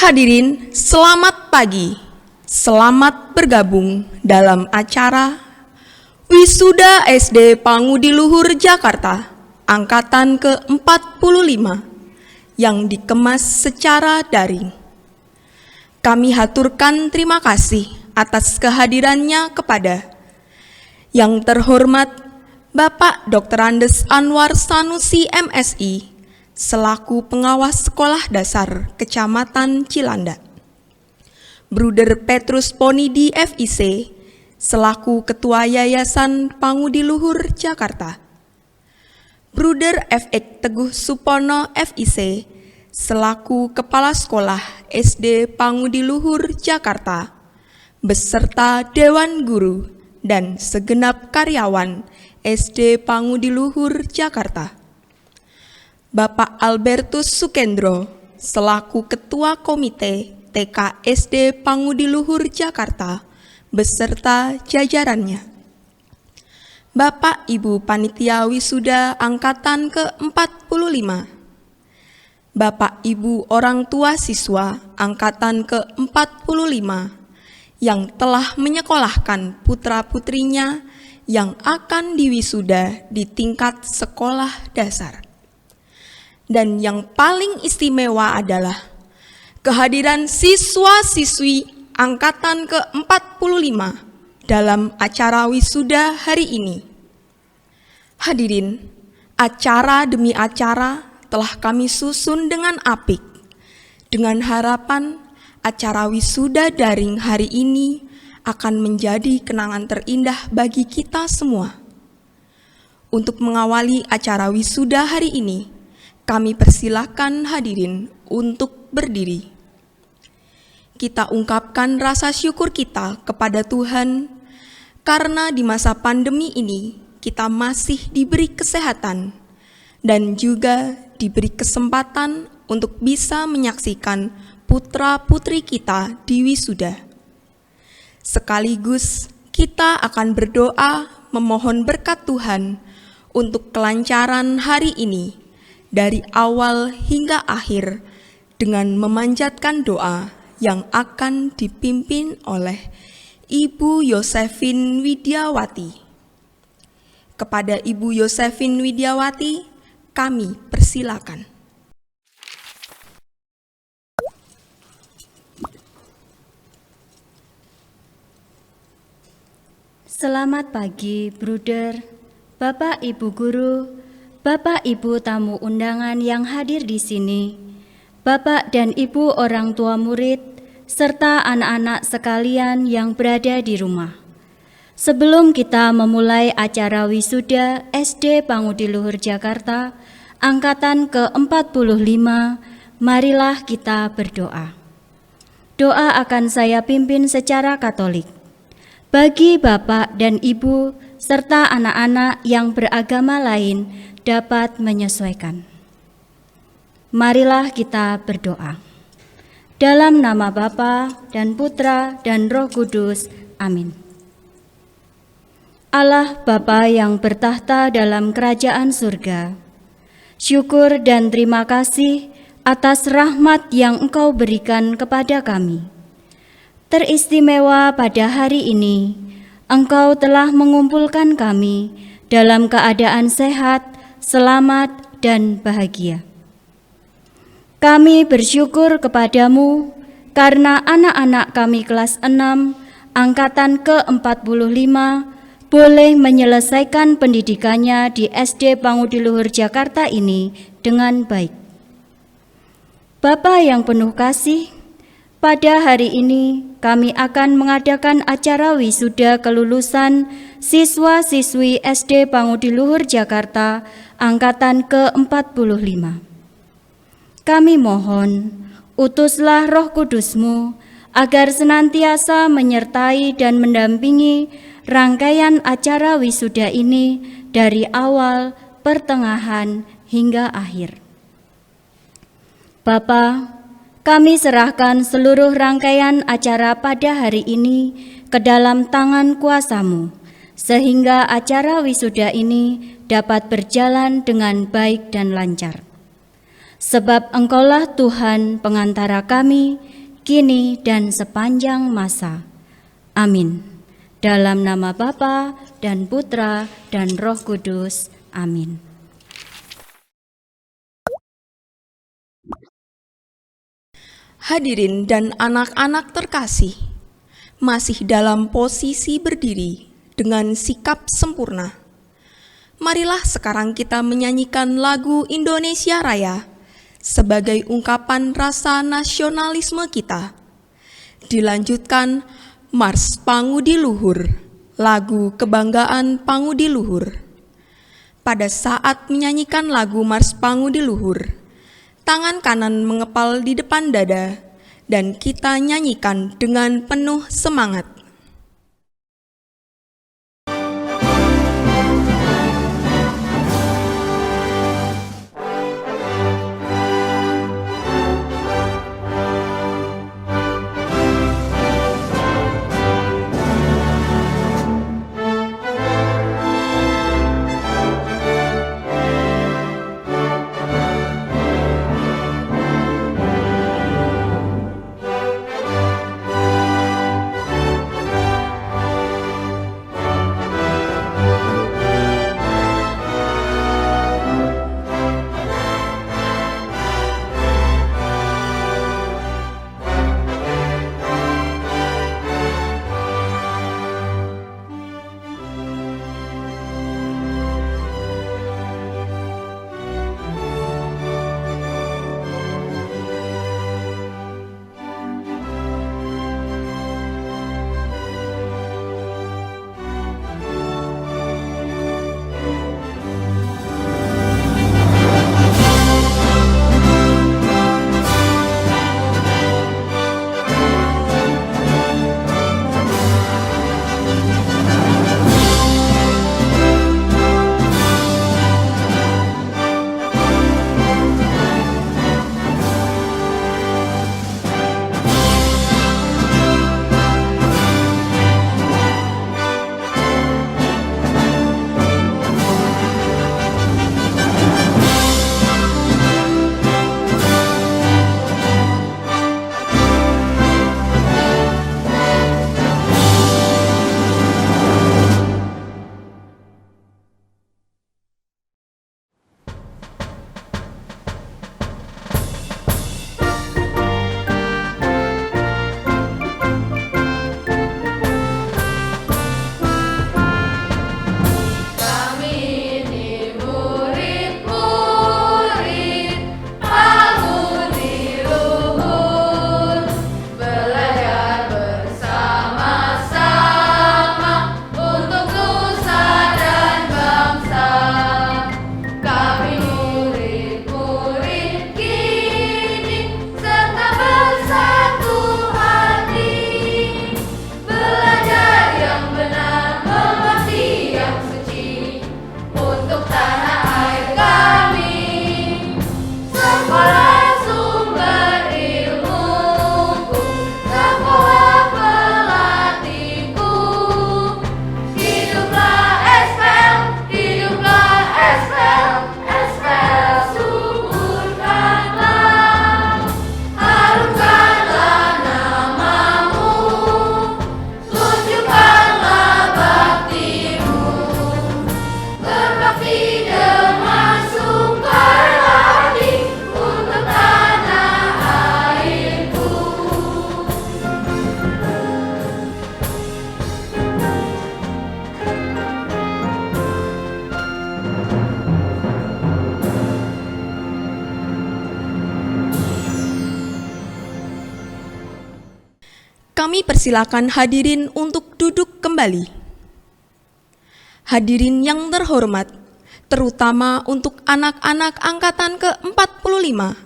Hadirin, selamat pagi. Selamat bergabung dalam acara Wisuda SD Pangudi Luhur Jakarta Angkatan ke-45 yang dikemas secara daring. Kami haturkan terima kasih atas kehadirannya kepada yang terhormat Bapak Dr. Andes Anwar Sanusi MSI selaku pengawas Sekolah Dasar Kecamatan Cilanda, Bruder Petrus Ponidi FIC selaku Ketua Yayasan Pangudi Luhur Jakarta, Bruder FX Teguh Supono FIC selaku Kepala Sekolah SD Pangudi Luhur Jakarta, beserta Dewan Guru dan segenap karyawan SD Pangudi Luhur Jakarta. Bapak Albertus Sukendro selaku Ketua Komite TK SD Pangudi Luhur Jakarta beserta jajarannya. Bapak Ibu Panitia Wisuda Angkatan ke-45, Bapak Ibu Orang Tua Siswa Angkatan ke-45 yang telah menyekolahkan putra-putrinya yang akan diwisuda di tingkat sekolah dasar. Dan yang paling istimewa adalah kehadiran siswa-siswi Angkatan ke-45 dalam acara wisuda hari ini. Hadirin, acara demi acara telah kami susun dengan apik, dengan harapan acara wisuda daring hari ini akan menjadi kenangan terindah bagi kita semua. Untuk mengawali acara wisuda hari ini, kami persilahkan hadirin untuk berdiri. Kita ungkapkan rasa syukur kita kepada Tuhan karena di masa pandemi ini kita masih diberi kesehatan dan juga diberi kesempatan untuk bisa menyaksikan putra-putri kita di wisuda. Sekaligus kita akan berdoa memohon berkat Tuhan untuk kelancaran hari ini dari awal hingga akhir dengan memanjatkan doa yang akan dipimpin oleh Ibu Yosefin Widiawati. Kepada Ibu Yosefin Widiawati, kami persilakan. Selamat pagi, Bruder, Bapak Ibu Guru, Bapak Ibu tamu undangan yang hadir di sini, Bapak dan Ibu orang tua murid, serta anak-anak sekalian yang berada di rumah. Sebelum kita memulai acara wisuda SD Pangudi Luhur Jakarta, Angkatan ke-45, marilah kita berdoa. Doa akan saya pimpin secara Katolik. Bagi Bapak dan Ibu, serta anak-anak yang beragama lain, dapat menyesuaikan. Marilah kita berdoa. Dalam nama Bapa dan Putra dan Roh Kudus. Amin. Allah Bapa yang bertahta dalam kerajaan surga, syukur dan terima kasih atas rahmat yang Engkau berikan kepada kami. Teristimewa pada hari ini, Engkau telah mengumpulkan kami dalam keadaan sehat, selamat, dan bahagia. Kami bersyukur kepadamu karena anak-anak kami kelas 6, Angkatan ke-45, boleh menyelesaikan pendidikannya di SD Pangudi Luhur Jakarta ini dengan baik. Bapa yang penuh kasih, pada hari ini kami akan mengadakan acara wisuda kelulusan siswa-siswi SD Pangudi Luhur Jakarta Angkatan ke-45. Kami mohon, utuslah Roh Kudus-Mu agar senantiasa menyertai dan mendampingi rangkaian acara wisuda ini dari awal, pertengahan, hingga akhir. Bapa, kami serahkan seluruh rangkaian acara pada hari ini ke dalam tangan kuasa-Mu, sehingga acara wisuda ini dapat berjalan dengan baik dan lancar. Sebab Engkaulah Tuhan pengantara kami, kini dan sepanjang masa. Amin. Dalam nama Bapa dan Putra dan Roh Kudus. Amin. Hadirin dan anak-anak terkasih, masih dalam posisi berdiri dengan sikap sempurna. Marilah sekarang kita menyanyikan lagu Indonesia Raya sebagai ungkapan rasa nasionalisme kita. Dilanjutkan Mars Pangudi Luhur, lagu kebanggaan Pangudi Luhur. Pada saat menyanyikan lagu Mars Pangudi Luhur, tangan kanan mengepal di depan dada, dan kita nyanyikan dengan penuh semangat. Kami persilakan hadirin untuk duduk kembali. Hadirin yang terhormat, terutama untuk anak-anak angkatan ke-45,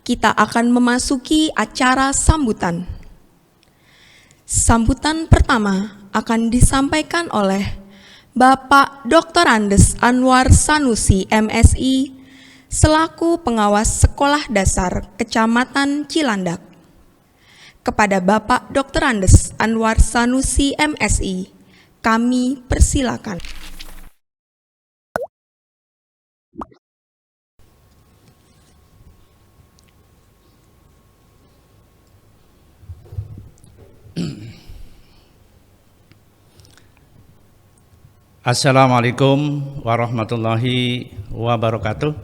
kita akan memasuki acara sambutan. Sambutan pertama akan disampaikan oleh Bapak Dr. Andes Anwar Sanusi, MSI, selaku pengawas Sekolah Dasar Kecamatan Cilandak. Kepada Bapak Dr. Andes Anwar Sanusi, MSI, kami persilakan. Assalamualaikum warahmatullahi wabarakatuh.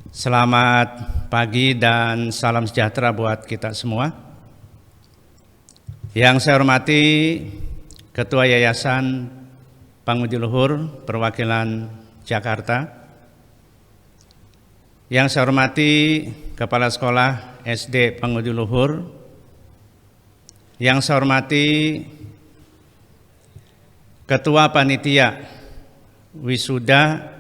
Selamat pagi dan salam sejahtera buat kita semua. Yang saya hormati Ketua Yayasan Pangudi Luhur Perwakilan Jakarta. Yang saya hormati Kepala Sekolah SD Pangudi Luhur. Yang saya hormati Ketua Panitia Wisuda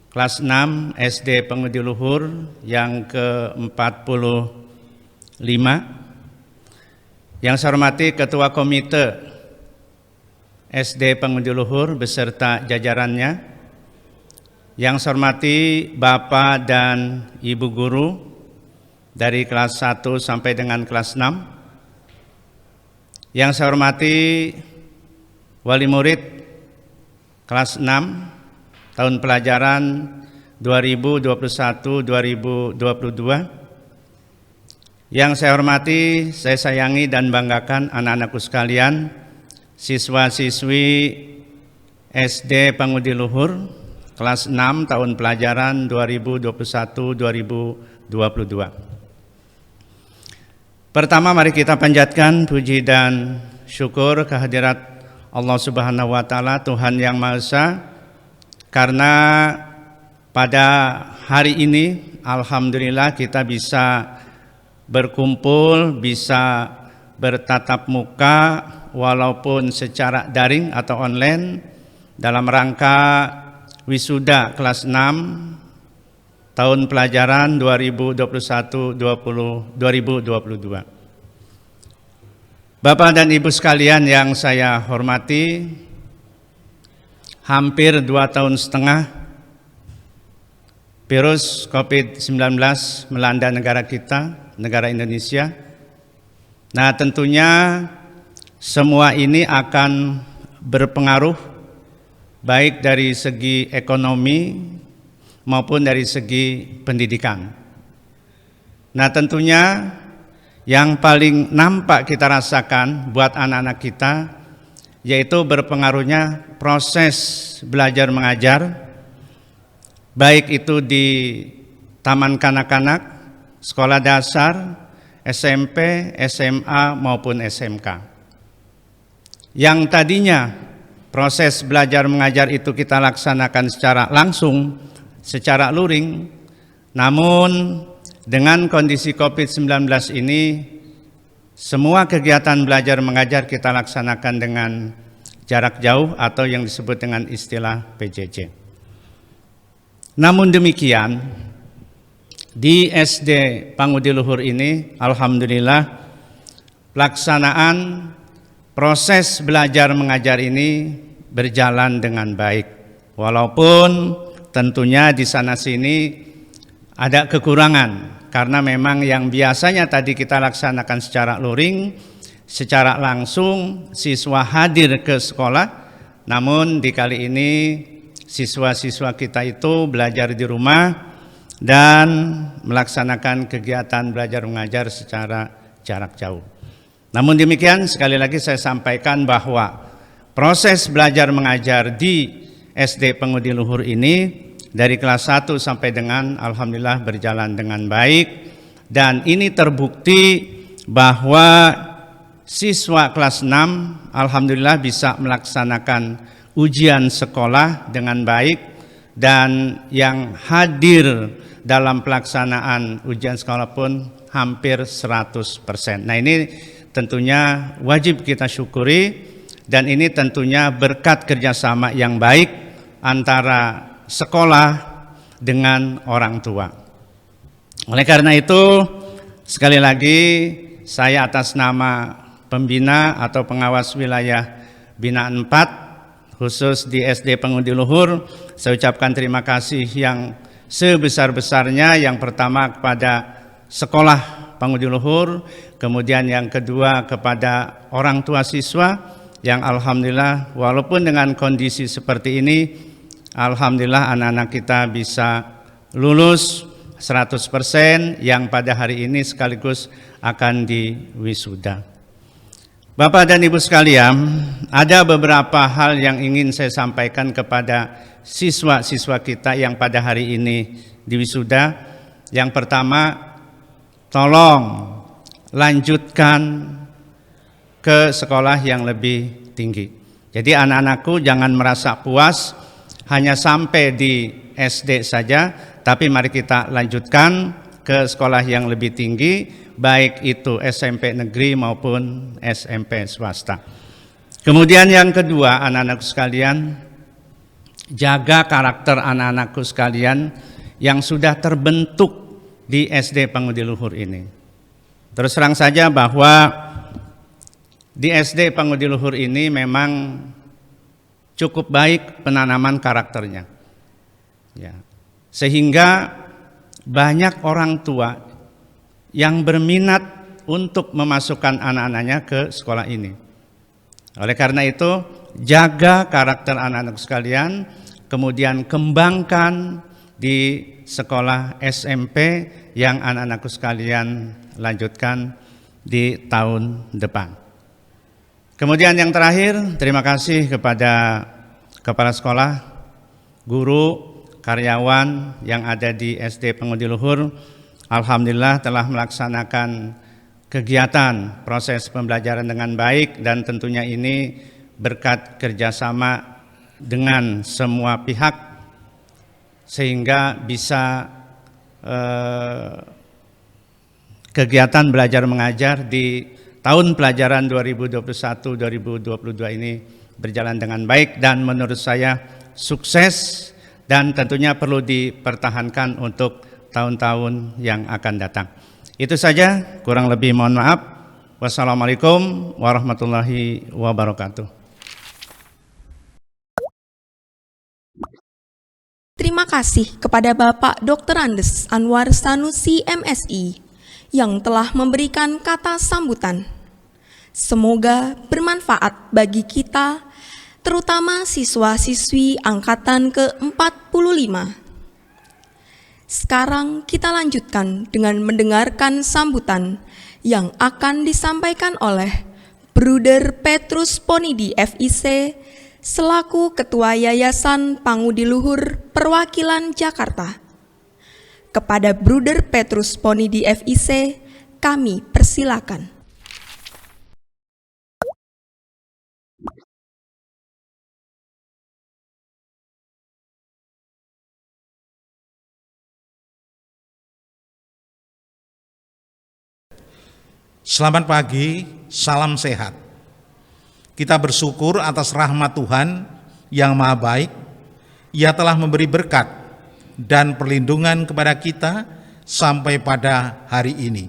kelas 6 SD Pangudi Luhur yang ke-45. Yang saya hormati Ketua Komite SD Pangudi Luhur beserta jajarannya. Yang saya hormati Bapak dan Ibu guru dari kelas 1 sampai dengan kelas 6. Yang saya hormati wali murid kelas 6 tahun pelajaran 2021-2022. Yang saya hormati, saya sayangi dan banggakan anak-anakku sekalian, siswa-siswi SD Pangudi Luhur kelas 6 tahun pelajaran 2021-2022. Pertama, mari kita panjatkan puji dan syukur kehadirat Allah Subhanahu wa Ta'ala, Tuhan yang Maha Esa, karena pada hari ini alhamdulillah kita bisa berkumpul, bisa bertatap muka walaupun secara daring atau online dalam rangka wisuda kelas 6 tahun pelajaran 2021-2022. Bapak dan Ibu sekalian yang saya hormati, hampir 2 tahun setengah virus COVID-19 melanda negara kita, negara Indonesia. Nah, tentunya semua ini akan berpengaruh baik dari segi ekonomi maupun dari segi pendidikan. Nah, tentunya yang paling nampak kita rasakan buat anak-anak kita yaitu berpengaruhnya proses belajar mengajar, baik itu di taman kanak-kanak, sekolah dasar, SMP, SMA maupun SMK. Yang tadinya proses belajar mengajar itu kita laksanakan secara langsung, secara luring, namun dengan kondisi COVID-19 ini, semua kegiatan belajar mengajar kita laksanakan dengan jarak jauh atau yang disebut dengan istilah PJJ. Namun demikian, di SD Pangudi Luhur ini, alhamdulillah, pelaksanaan proses belajar mengajar ini berjalan dengan baik. Walaupun tentunya di sana sini ada kekurangan, karena memang yang biasanya tadi kita laksanakan secara luring, secara langsung siswa hadir ke sekolah, namun di kali ini siswa-siswa kita itu belajar di rumah dan melaksanakan kegiatan belajar mengajar secara jarak jauh. Namun demikian, sekali lagi saya sampaikan bahwa proses belajar mengajar di SD Pangudi Luhur ini dari kelas 1 sampai dengan alhamdulillah berjalan dengan baik, dan ini terbukti bahwa siswa kelas 6 alhamdulillah bisa melaksanakan ujian sekolah dengan baik, dan yang hadir dalam pelaksanaan ujian sekolah pun hampir 100%. Nah, ini tentunya wajib kita syukuri, dan ini tentunya berkat kerjasama yang baik antara sekolah dengan orang tua. Oleh karena itu, sekali lagi saya atas nama pembina atau pengawas wilayah binaan 4 khusus di SD Pangudi Luhur, saya ucapkan terima kasih yang sebesar-besarnya. Yang pertama kepada sekolah Pangudi Luhur, kemudian yang kedua kepada orang tua siswa yang alhamdulillah walaupun dengan kondisi seperti ini, alhamdulillah anak-anak kita bisa lulus 100% yang pada hari ini sekaligus akan diwisuda. Bapak dan Ibu sekalian, ada beberapa hal yang ingin saya sampaikan kepada siswa-siswa kita yang pada hari ini diwisuda. Yang pertama, tolong lanjutkan ke sekolah yang lebih tinggi. Jadi anak-anakku jangan merasa puas hanya sampai di SD saja, tapi mari kita lanjutkan ke sekolah yang lebih tinggi, baik itu SMP negeri maupun SMP swasta. Kemudian yang kedua, anak-anakku sekalian, jaga karakter anak-anakku sekalian yang sudah terbentuk di SD Pangudi Luhur ini. Terus terang saja bahwa di SD Pangudi Luhur ini memang cukup baik penanaman karakternya. Ya. Sehingga banyak orang tua yang berminat untuk memasukkan anak-anaknya ke sekolah ini. Oleh karena itu, jaga karakter anak-anak sekalian, kemudian kembangkan di sekolah SMP yang anak-anakku sekalian lanjutkan di tahun depan. Kemudian yang terakhir, terima kasih kepada kepala sekolah, guru, karyawan yang ada di SD Pangudi Luhur. Alhamdulillah telah melaksanakan kegiatan proses pembelajaran dengan baik, dan tentunya ini berkat kerjasama dengan semua pihak sehingga bisa kegiatan belajar mengajar di tahun pelajaran 2021-2022 ini berjalan dengan baik dan menurut saya sukses, dan tentunya perlu dipertahankan untuk tahun-tahun yang akan datang. Itu saja, kurang lebih mohon maaf. Wassalamualaikum warahmatullahi wabarakatuh. Terima kasih kepada Bapak Dr. Andes Anwar Sanusi MSI yang telah memberikan kata sambutan. Semoga bermanfaat bagi kita, terutama siswa-siswi angkatan ke-45. Sekarang kita lanjutkan dengan mendengarkan sambutan yang akan disampaikan oleh Bruder Petrus Ponidi FIC selaku Ketua Yayasan Pangudi Luhur Perwakilan Jakarta. Kepada Bruder Petrus Ponidi FIC, kami persilakan. Selamat pagi, salam sehat. Kita bersyukur atas rahmat Tuhan yang Maha Baik. Ia telah memberi berkat dan perlindungan kepada kita sampai pada hari ini.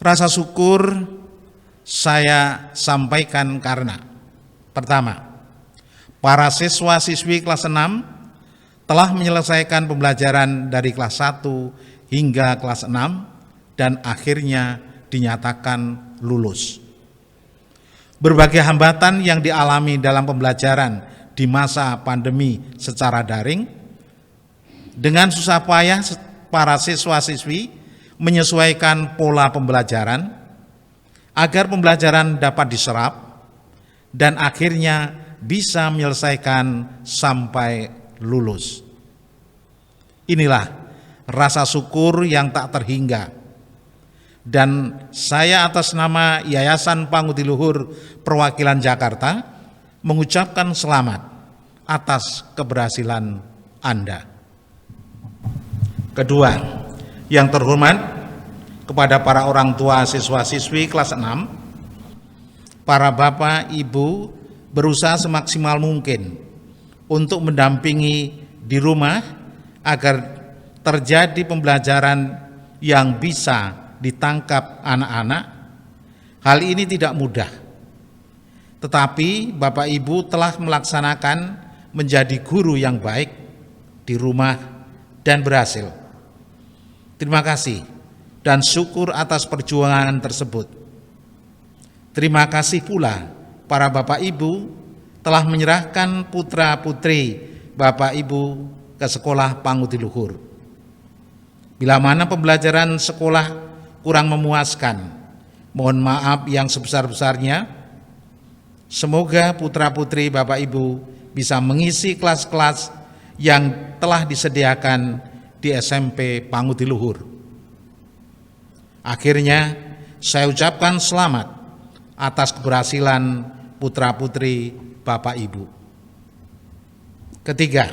Rasa syukur saya sampaikan karena pertama, para siswa-siswi kelas 6 telah menyelesaikan pembelajaran dari kelas 1 hingga kelas 6 dan akhirnya dinyatakan lulus. Berbagai hambatan yang dialami dalam pembelajaran di masa pandemi secara daring, dengan susah payah para siswa-siswi menyesuaikan pola pembelajaran agar pembelajaran dapat diserap dan akhirnya bisa menyelesaikan sampai lulus. Inilah rasa syukur yang tak terhingga. Dan saya atas nama Yayasan Pangudi Luhur Perwakilan Jakarta mengucapkan selamat atas keberhasilan Anda. Kedua, yang terhormat kepada para orang tua siswa-siswi kelas 6, para bapak, ibu berusaha semaksimal mungkin untuk mendampingi di rumah agar terjadi pembelajaran yang bisa ditangkap anak-anak. Hal ini tidak mudah, tetapi Bapak Ibu telah melaksanakan menjadi guru yang baik di rumah dan berhasil. Terima kasih dan syukur atas perjuangan tersebut. Terima kasih pula para Bapak Ibu telah menyerahkan putra-putri Bapak Ibu ke sekolah Pangudi Luhur. Bila mana pembelajaran sekolah kurang memuaskan, Mohon maaf yang sebesar-besarnya. Semoga putra-putri Bapak Ibu bisa mengisi kelas-kelas yang telah disediakan di SMP Pangudi-Luhur. Akhirnya, saya ucapkan selamat atas keberhasilan putra-putri Bapak Ibu. Ketiga,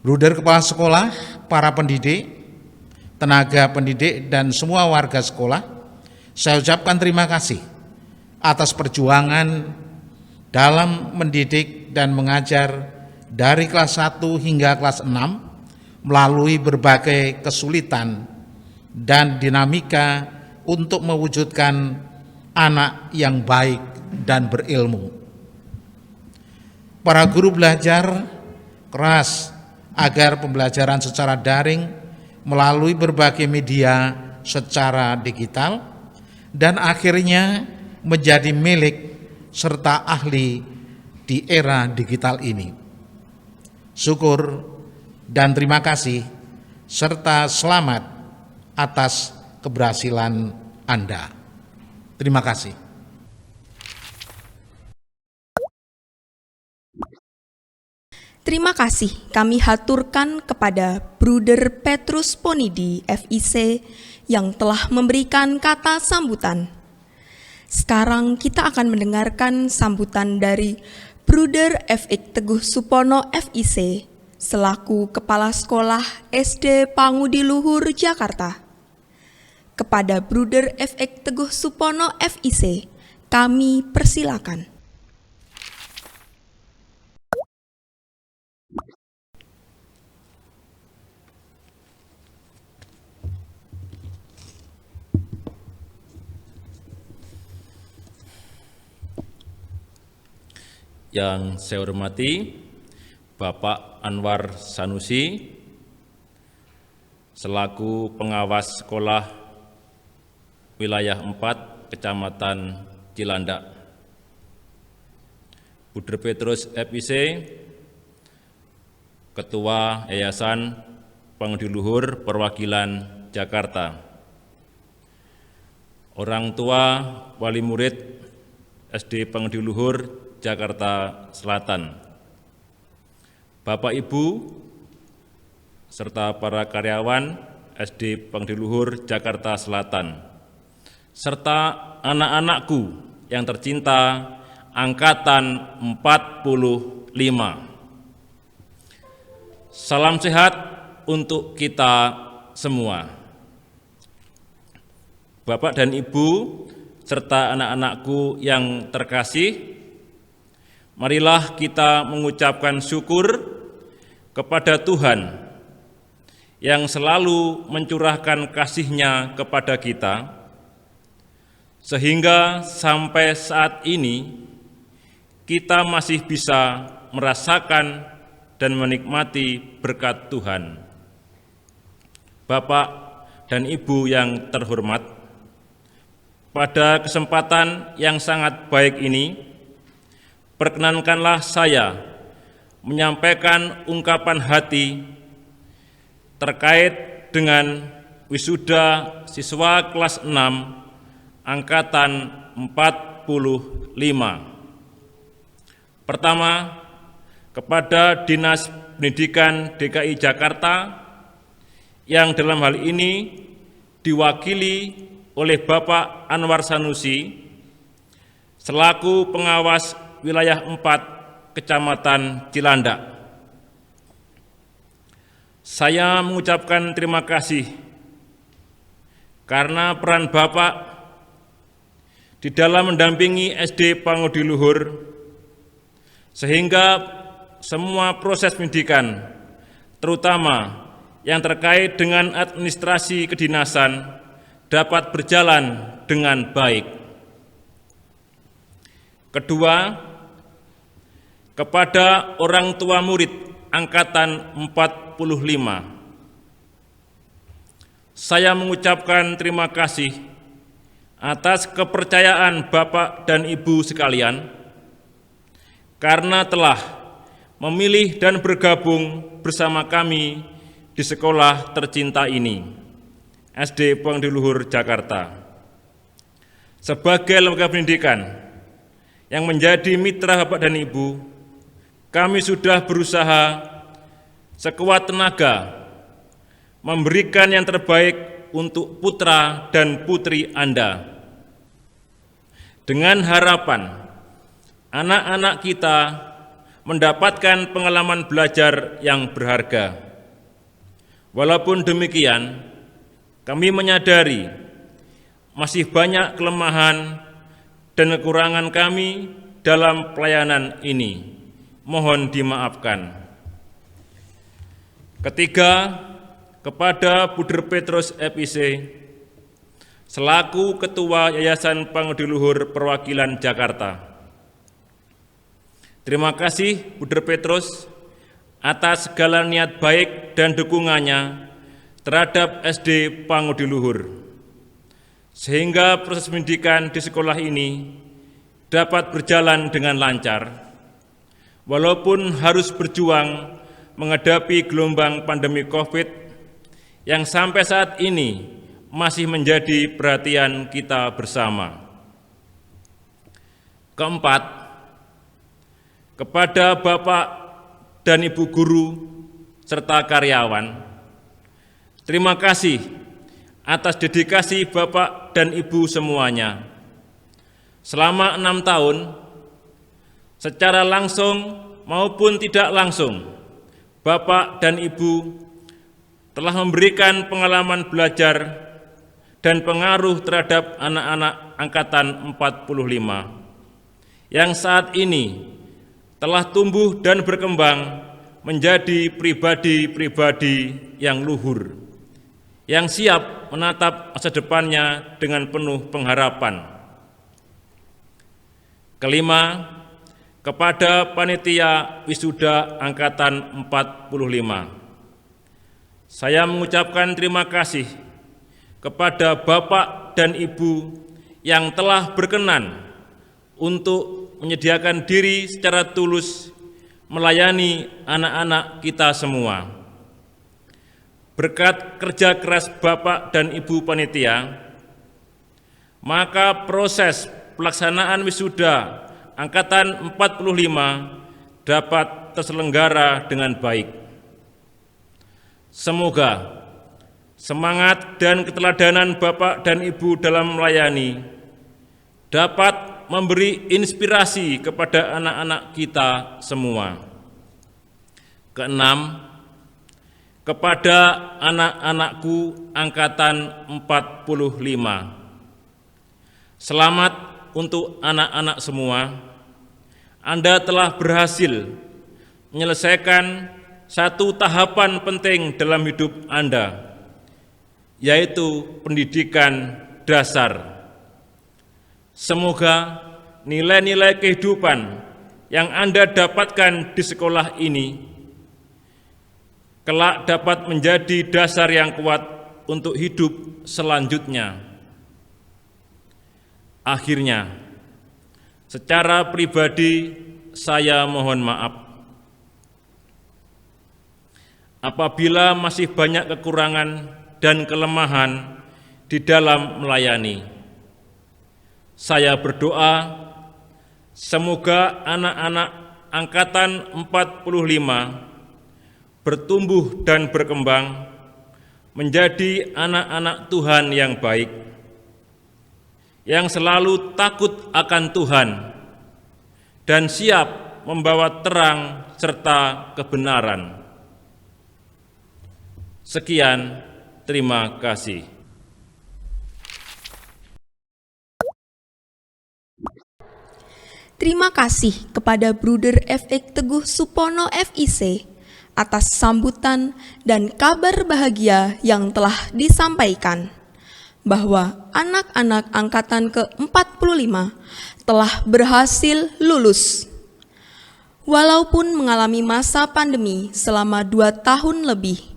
Bruder Kepala Sekolah, para pendidik, tenaga pendidik, dan semua warga sekolah, saya ucapkan terima kasih atas perjuangan dalam mendidik dan mengajar dari kelas 1 hingga kelas 6 melalui berbagai kesulitan dan dinamika untuk mewujudkan anak yang baik dan berilmu. Para guru belajar keras agar pembelajaran secara daring melalui berbagai media secara digital dan akhirnya menjadi milik serta ahli di era digital ini. Syukur dan terima kasih serta selamat atas keberhasilan Anda. Terima kasih. Terima kasih kami haturkan kepada Bruder Petrus Ponidi, FIC, yang telah memberikan kata sambutan. Sekarang kita akan mendengarkan sambutan dari Bruder F.Ik Teguh Supono, FIC, selaku Kepala Sekolah SD Pangudi-Luhur, Jakarta. Kepada Bruder F.Ik Teguh Supono, FIC, kami persilakan. Yang saya hormati Bapak Anwar Sanusi selaku pengawas sekolah wilayah 4 Kecamatan Cilandak, Bruder Petrus FIC, Ketua Yayasan Pangudi-Luhur Perwakilan Jakarta, orang tua wali murid SD Pangudi-Luhur Jakarta Selatan, Bapak Ibu serta para karyawan SD Pangudi-Luhur Jakarta Selatan, serta anak-anakku yang tercinta angkatan 45. Salam sehat untuk kita semua. Bapak dan Ibu serta anak-anakku yang terkasih, marilah kita mengucapkan syukur kepada Tuhan yang selalu mencurahkan kasih-Nya kepada kita, sehingga sampai saat ini kita masih bisa merasakan dan menikmati berkat Tuhan. Bapak dan Ibu yang terhormat, pada kesempatan yang sangat baik ini, perkenankanlah saya menyampaikan ungkapan hati terkait dengan wisuda siswa kelas 6 angkatan 45. Pertama, kepada Dinas Pendidikan DKI Jakarta yang dalam hal ini diwakili oleh Bapak Anwar Sanusi selaku pengawas wilayah 4 Kecamatan Cilandak. Saya mengucapkan terima kasih karena peran Bapak di dalam mendampingi SD Pangudi-Luhur sehingga semua proses pendidikan, terutama yang terkait dengan administrasi kedinasan, dapat berjalan dengan baik. Kedua, kepada orang tua murid angkatan 45, saya mengucapkan terima kasih atas kepercayaan Bapak dan Ibu sekalian karena telah memilih dan bergabung bersama kami di sekolah tercinta ini, SD Pangudi Luhur, Jakarta. Sebagai lembaga pendidikan yang menjadi mitra Bapak dan Ibu, kami sudah berusaha sekuat tenaga memberikan yang terbaik untuk putra dan putri Anda, dengan harapan anak-anak kita mendapatkan pengalaman belajar yang berharga. Walaupun demikian, kami menyadari masih banyak kelemahan dan kekurangan kami dalam pelayanan ini. Mohon dimaafkan. Ketiga, kepada Buder Petrus FIC, selaku Ketua Yayasan Pangudi Luhur Perwakilan Jakarta. Terima kasih Buder Petrus atas segala niat baik dan dukungannya terhadap SD Pangudi Luhur, sehingga proses pendidikan di sekolah ini dapat berjalan dengan lancar, walaupun harus berjuang menghadapi gelombang pandemi COVID yang sampai saat ini masih menjadi perhatian kita bersama. Keempat, kepada Bapak dan Ibu guru serta karyawan, terima kasih atas dedikasi Bapak dan Ibu semuanya. Selama 6 tahun, secara langsung maupun tidak langsung, Bapak dan Ibu telah memberikan pengalaman belajar dan pengaruh terhadap anak-anak angkatan 45 yang saat ini telah tumbuh dan berkembang menjadi pribadi-pribadi yang luhur, yang siap menatap masa depannya dengan penuh pengharapan. Kelima, kepada panitia wisuda angkatan 45, saya mengucapkan terima kasih kepada Bapak dan Ibu yang telah berkenan untuk menyediakan diri secara tulus melayani anak-anak kita semua. Berkat kerja keras Bapak dan Ibu panitia, maka proses pelaksanaan wisuda angkatan 45 dapat terselenggara dengan baik. Semoga semangat dan keteladanan Bapak dan Ibu dalam melayani dapat memberi inspirasi kepada anak-anak kita semua. Keenam, kepada anak-anakku angkatan 45. Selamat untuk anak-anak semua. Anda telah berhasil menyelesaikan satu tahapan penting dalam hidup Anda, yaitu pendidikan dasar. Semoga nilai-nilai kehidupan yang Anda dapatkan di sekolah ini kelak dapat menjadi dasar yang kuat untuk hidup selanjutnya. Akhirnya, secara pribadi saya mohon maaf apabila masih banyak kekurangan dan kelemahan di dalam melayani. Saya berdoa semoga anak-anak angkatan 45 bertumbuh dan berkembang menjadi anak-anak Tuhan yang baik, yang selalu takut akan Tuhan dan siap membawa terang serta kebenaran. Sekian, terima kasih. Terima kasih kepada Bruder FX Teguh Supono FIC atas sambutan dan kabar bahagia yang telah disampaikan bahwa anak-anak angkatan ke-45 telah berhasil lulus. Walaupun mengalami masa pandemi selama 2 tahun lebih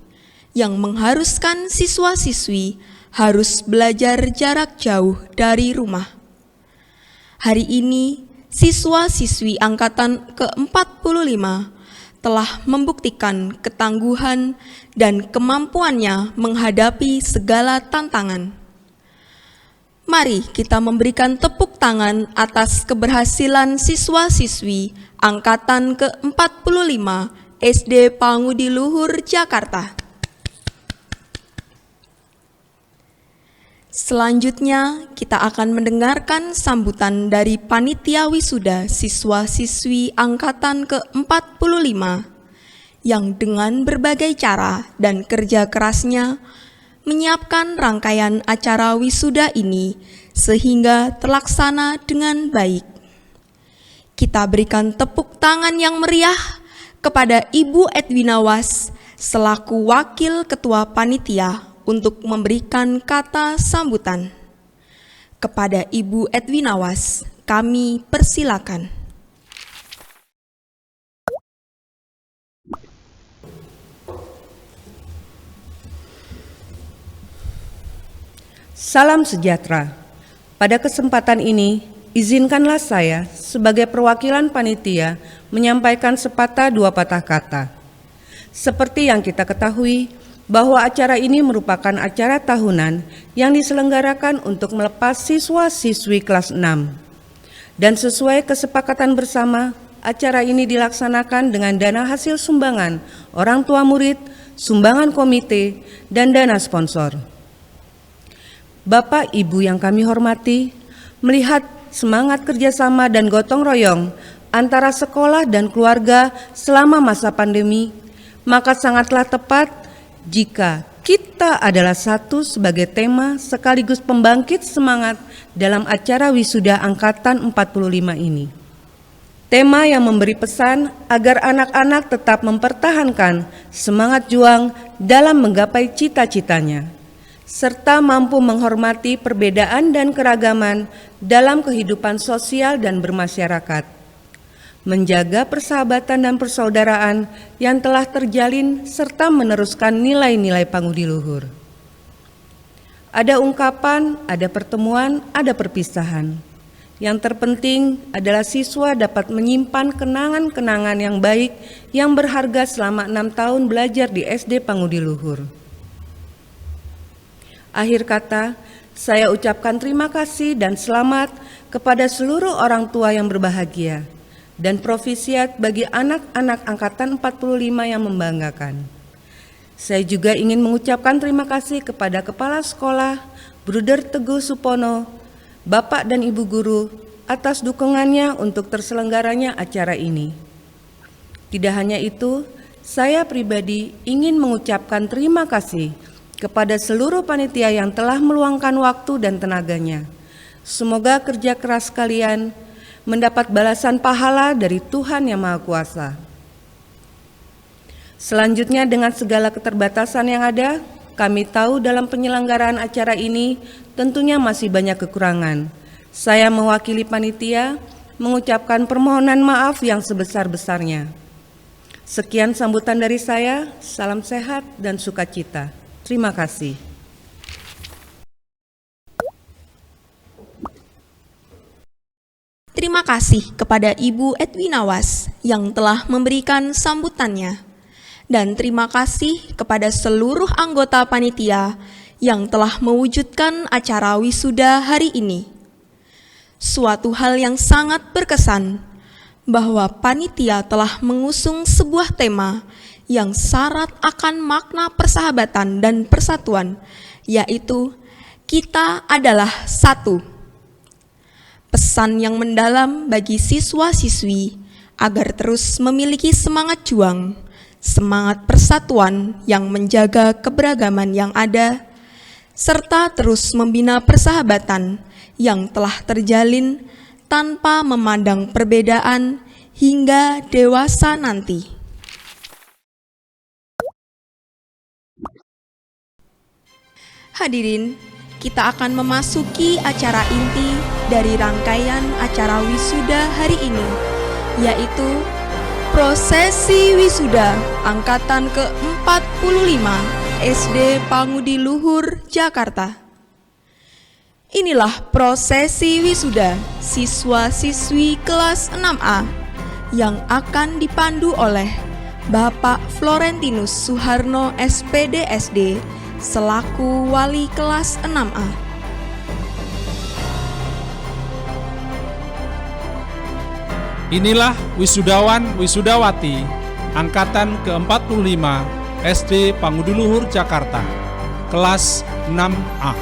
yang mengharuskan siswa-siswi harus belajar jarak jauh dari rumah. Hari ini, siswa-siswi angkatan ke-45 telah membuktikan ketangguhan dan kemampuannya menghadapi segala tantangan. Mari kita memberikan tepuk tangan atas keberhasilan siswa-siswi Angkatan ke-45 SD Pangudi Luhur, Jakarta. Selanjutnya, kita akan mendengarkan sambutan dari Panitia Wisuda siswa-siswi Angkatan ke-45 yang dengan berbagai cara dan kerja kerasnya menyiapkan rangkaian acara wisuda ini sehingga terlaksana dengan baik. Kita berikan tepuk tangan yang meriah kepada Ibu Edwina Was selaku Wakil Ketua Panitia untuk memberikan kata sambutan. Kepada Ibu Edwina Was, kami persilakan. Salam sejahtera. Pada kesempatan ini, izinkanlah saya sebagai perwakilan panitia menyampaikan sepatah dua patah kata. Seperti yang kita ketahui, bahwa acara ini merupakan acara tahunan yang diselenggarakan untuk melepas siswa-siswi kelas 6. Dan sesuai kesepakatan bersama, acara ini dilaksanakan dengan dana hasil sumbangan orang tua murid, sumbangan komite, dan dana sponsor. Bapak Ibu yang kami hormati, melihat semangat kerjasama dan gotong royong antara sekolah dan keluarga selama masa pandemi, maka sangatlah tepat jika kita adalah satu sebagai tema sekaligus pembangkit semangat dalam acara wisuda Angkatan 45 ini. Tema yang memberi pesan agar anak-anak tetap mempertahankan semangat juang dalam menggapai cita-citanya, serta mampu menghormati perbedaan dan keragaman dalam kehidupan sosial dan bermasyarakat, menjaga persahabatan dan persaudaraan yang telah terjalin serta meneruskan nilai-nilai Pangudi Luhur. Ada ungkapan, ada pertemuan, ada perpisahan. Yang terpenting adalah siswa dapat menyimpan kenangan-kenangan yang baik yang berharga selama 6 tahun belajar di SD Pangudi Luhur. Akhir kata, saya ucapkan terima kasih dan selamat kepada seluruh orang tua yang berbahagia dan profisiat bagi anak-anak Angkatan 45 yang membanggakan. Saya juga ingin mengucapkan terima kasih kepada Kepala Sekolah, Bruder Teguh Supono, Bapak dan Ibu Guru, atas dukungannya untuk terselenggaranya acara ini. Tidak hanya itu, saya pribadi ingin mengucapkan terima kasih kepada seluruh panitia yang telah meluangkan waktu dan tenaganya. Semoga kerja keras kalian mendapat balasan pahala dari Tuhan Yang Maha Kuasa. Selanjutnya, dengan segala keterbatasan yang ada, kami tahu dalam penyelenggaraan acara ini tentunya masih banyak kekurangan. Saya mewakili panitia mengucapkan permohonan maaf yang sebesar-besarnya. Sekian sambutan dari saya, salam sehat dan sukacita. Terima kasih. Terima kasih kepada Ibu Edwina Was yang telah memberikan sambutannya. Dan terima kasih kepada seluruh anggota panitia yang telah mewujudkan acara wisuda hari ini. Suatu hal yang sangat berkesan bahwa panitia telah mengusung sebuah tema yang syarat akan makna persahabatan dan persatuan, yaitu kita adalah satu. Pesan yang mendalam bagi siswa-siswi agar terus memiliki semangat juang, semangat persatuan yang menjaga keberagaman yang ada, serta terus membina persahabatan yang telah terjalin tanpa memandang perbedaan hingga dewasa nanti. Hadirin, kita akan memasuki acara inti dari rangkaian acara wisuda hari ini, yaitu prosesi wisuda Angkatan ke-45 SD Pangudi Luhur, Jakarta. Inilah prosesi wisuda siswa-siswi kelas 6A yang akan dipandu oleh Bapak Florentinus Suharno SPD SD selaku wali kelas 6A. Inilah wisudawan wisudawati angkatan ke-45 SD Panguduluhur Jakarta, kelas 6A.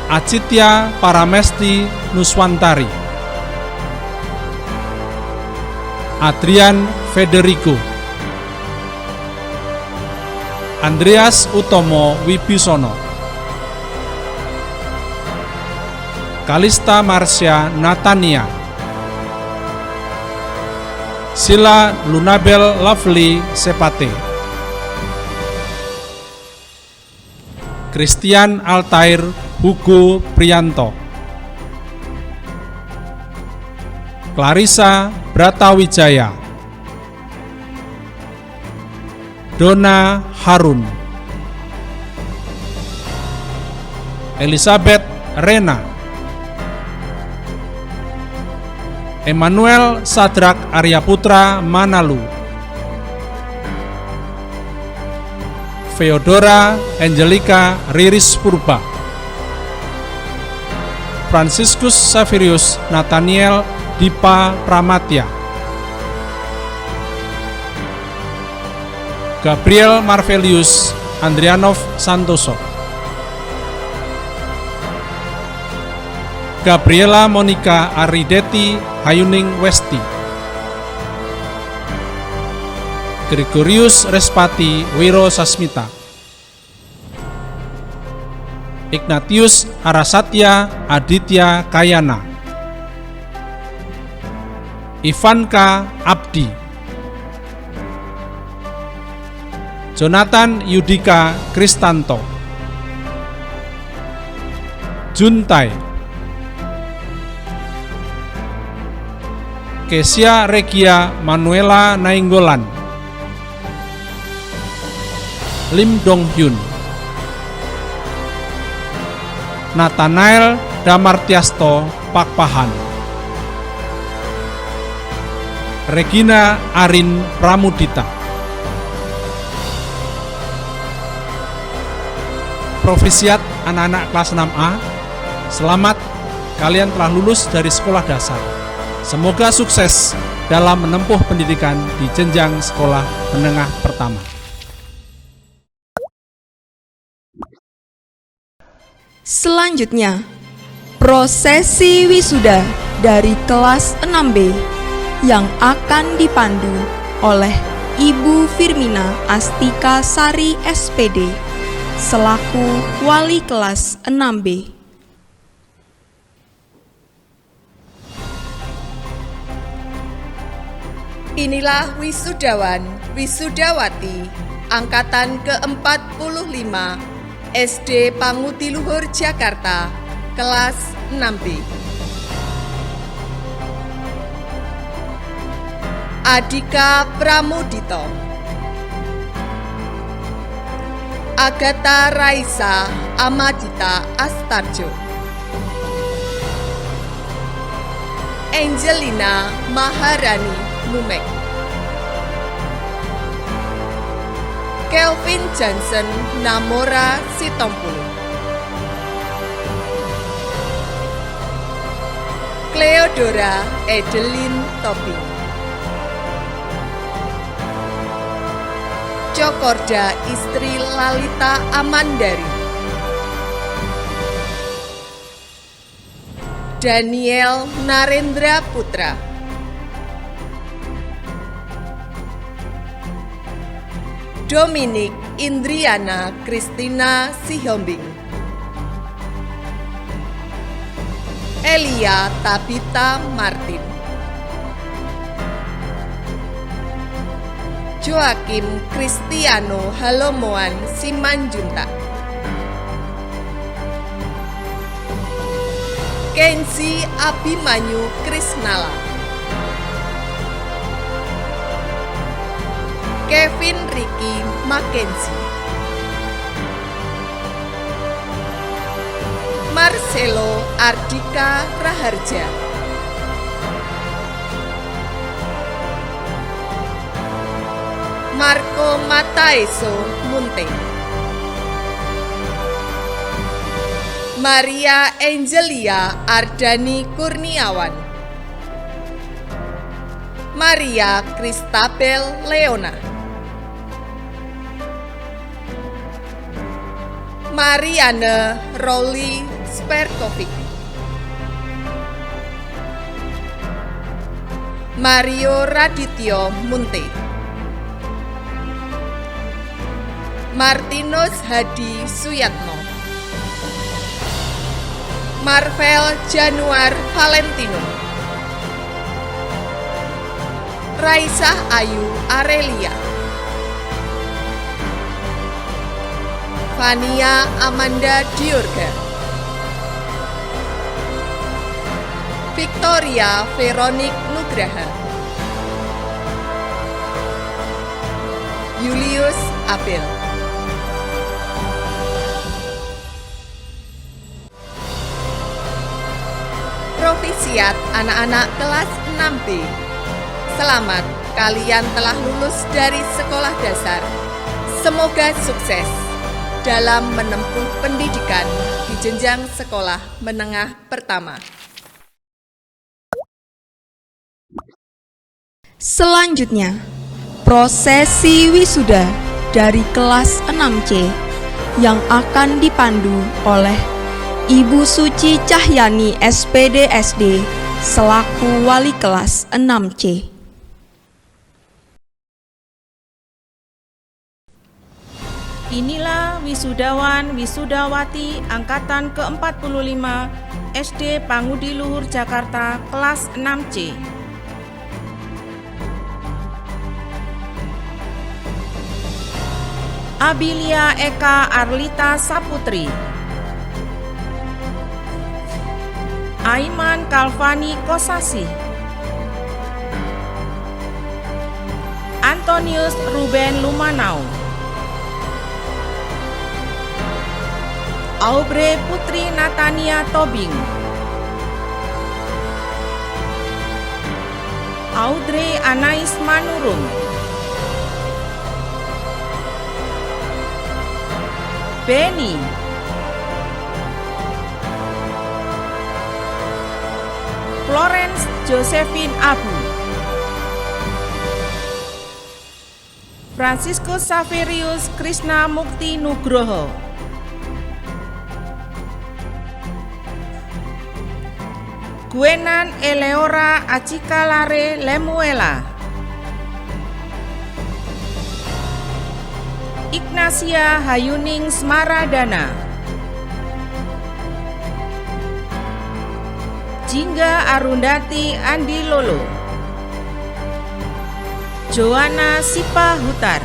Acitya Paramesti Nuswantari, Adrian Federico, Andreas Utomo Wibisono, Kalista Marsha Natania, Sila Lunabel Lovely Sepate, Christian Altair Hugo Prianto, Clarissa Bratawijaya, Donna Harun, Elizabeth Rena, Emmanuel Sadrak Aryaputra Manalu, Feodora Angelica Riris Purba, Franciscus Saverius Nathaniel Dipa Pramatya, Gabriel Marvelius Andrianov Santoso, Gabriela Monica Arideti Hayuning Westi, Gregorius Respati Wiro Sasmita, Ignatius Arasatya Aditya Kayana, Ivanka Abdi, Jonathan Yudika Kristanto, Juntai, Kesia Regia Manuela Nainggolan, Lim Dong Hyun, Nathanael Damartiasto Pakpahan, Regina Arin Pramudita. Provisiat anak-anak kelas 6A, selamat, kalian telah lulus dari sekolah dasar. Semoga sukses dalam menempuh pendidikan di jenjang sekolah menengah pertama. Selanjutnya, prosesi wisuda dari kelas 6B yang akan dipandu oleh Ibu Firmina Astika Sari SPD selaku wali kelas 6B. Inilah wisudawan wisudawati angkatan ke-45 SD Pangutiluhur Jakarta, kelas 6B. Adika Pramudito, Agatha Raisa Amadita Astarjo, Angelina Maharani Mumek, Kelvin Johnson Namora Sitompul, Cleodora Edelin Toping, Cokorda istri Lalita Amandari, Daniel Narendra Putra, Dominik Indriana Kristina Sihombing, Elia Tabita Martin, Joakim Kristiano Halomoan Simanjuntak, Kenzi Abimanyu Krisnala, Kevin Ricky Mackenzie, Marcelo Ardika Raharja, Marco Mataeso Munte, Maria Angelia Ardani Kurniawan, Maria Kristabel Leona, Mariana Rowli Sperkovic, Mario Radityo Munte, Martinus Hadi Suyatno, Marvel Januar Valentino, Raisah Ayu Arelia, Fania Amanda Diorga, Victoria Veronik Nugraha, Julius Abel. Provisiat anak-anak kelas 6B. Selamat, kalian telah lulus dari sekolah dasar. Semoga sukses dalam menempuh pendidikan di jenjang sekolah menengah pertama. Selanjutnya, prosesi wisuda dari kelas 6C yang akan dipandu oleh Ibu Suci Cahyani SPD SD selaku wali kelas 6C. Inilah wisudawan wisudawati angkatan ke-45 SD Pangudi Luhur Jakarta kelas 6C. Abilia Eka Arlita Saputri, Aiman Kalvani Kosasi, Antonius Ruben Lumanau, Aubrey Putri Natania Tobing, Audrey Anais Manurung, Benny, Florence Josephine Abu, Franciscus Saverius Krishna Mukti Nugroho, Gwenan Eleora Acikalare Lemuela, Ignacia Hayuning Smaradana, Jingga Arundati Andi Lolo, Joanna Sipa Hutar,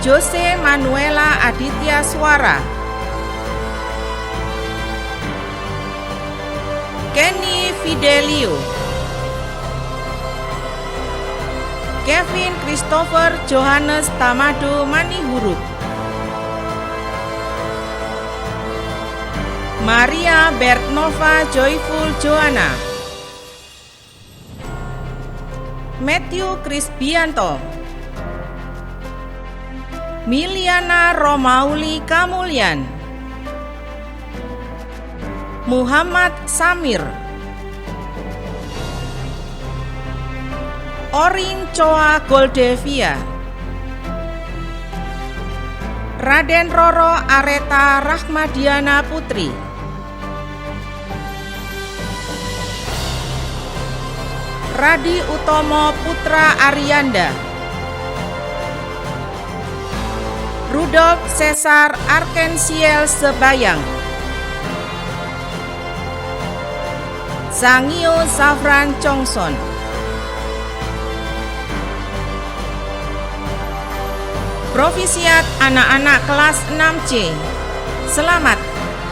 Jose Manuela Aditya Swara, Kenny Fidelio, Kevin Christopher Johannes Tamado Manihuruk, Maria Bertnova Joyful Joanna, Matthew Krisbianto, Miliana Romauli Kamulyan, Muhammad Samir, Orin Choa Goldevia, Raden Roro Areta Rahmadiana Putri, Radi Utomo Putra Arianda, Rudolf Cesar Arkensiel Sebayang, Sangio Safran Chongson. Provisiat anak-anak kelas 6C. Selamat,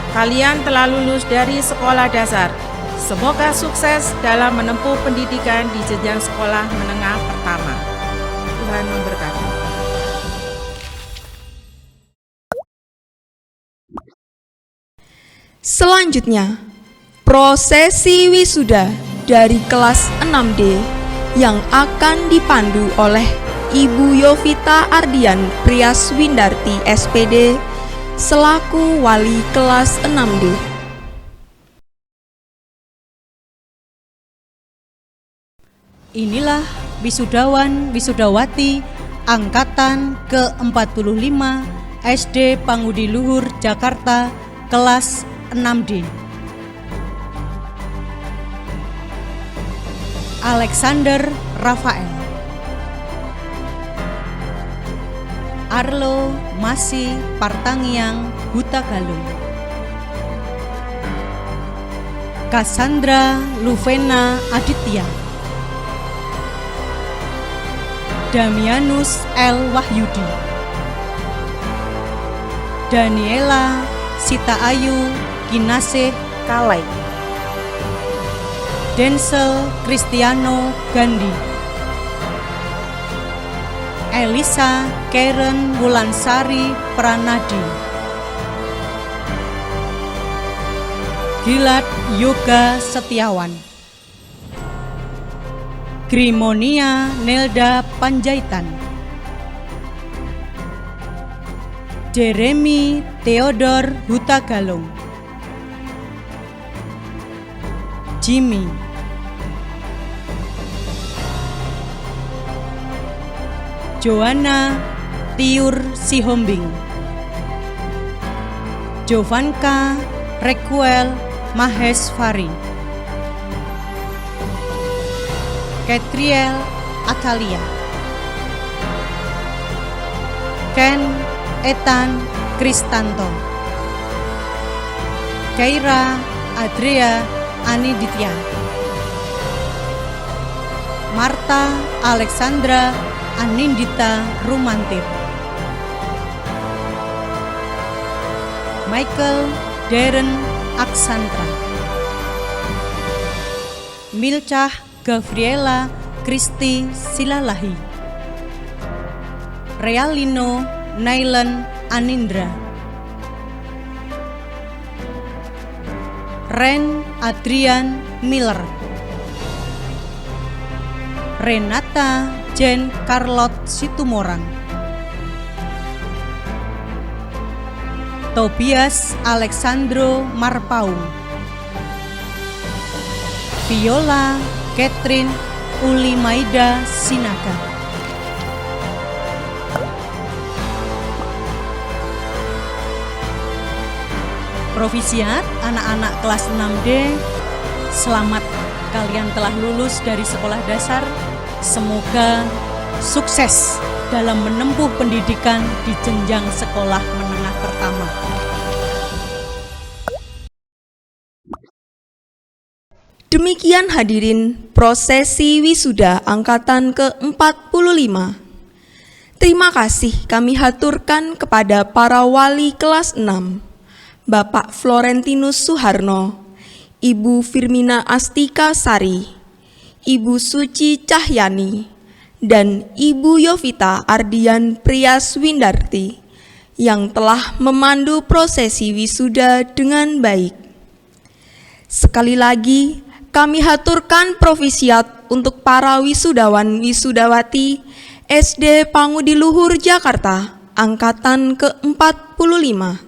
kalian telah lulus dari sekolah dasar. Semoga sukses dalam menempuh pendidikan di jenjang sekolah menengah pertama. Tuhan memberkati. Selanjutnya, prosesi wisuda dari kelas 6D yang akan dipandu oleh Ibu Yovita Ardian Priaswindarti SPD selaku Wali Kelas 6D. Inilah wisudawan wisudawati angkatan ke-45 SD Pangudi Luhur Jakarta kelas 6D. Alexander Rafael, Arlo Masi Partangiang Hutagalung, Cassandra Luvena Aditya, Damianus L. Wahyudi, Daniela Sita Ayu Kinasih Kalai, Denzel Cristiano Gandhi, Elisa Karen Wulansari Pranadi, Gilad Yoga Setiawan, Grimonia Nelda Panjaitan, Jeremy Theodor Hutagalung, Jimmy, Joanna Tiur Sihombing, Jovanka Rekuel Mahesvari, Catriel Atalia, Ken Ethan Kristanto, Keira Adria Aniditya, Marta Alexandra Anindita Rumantir, Michael Darren Aksantra, Milcah Gavriela Kristi Silalahi, Realino Nailan Anindra, Ren Adrian Miller, Renata Jen Carlot Situmorang, Tobias Alexandro Marpaung, Viola Catherine Uli Maida Sinaga, Provisiat anak-anak kelas 6D, selamat kalian telah lulus dari sekolah dasar. Semoga sukses dalam menempuh pendidikan di jenjang sekolah menengah pertama. Demikian hadirin prosesi wisuda angkatan ke-45. Terima kasih kami haturkan kepada para wali kelas 6, Bapak Florentinus Suharno, Ibu Firmina Astika Sari, Ibu Suci Cahyani, dan Ibu Yovita Ardian Priaswindarti yang telah memandu prosesi wisuda dengan baik. Sekali lagi, kami haturkan provisiat untuk para wisudawan wisudawati SD Pangudi Luhur Jakarta angkatan ke-45.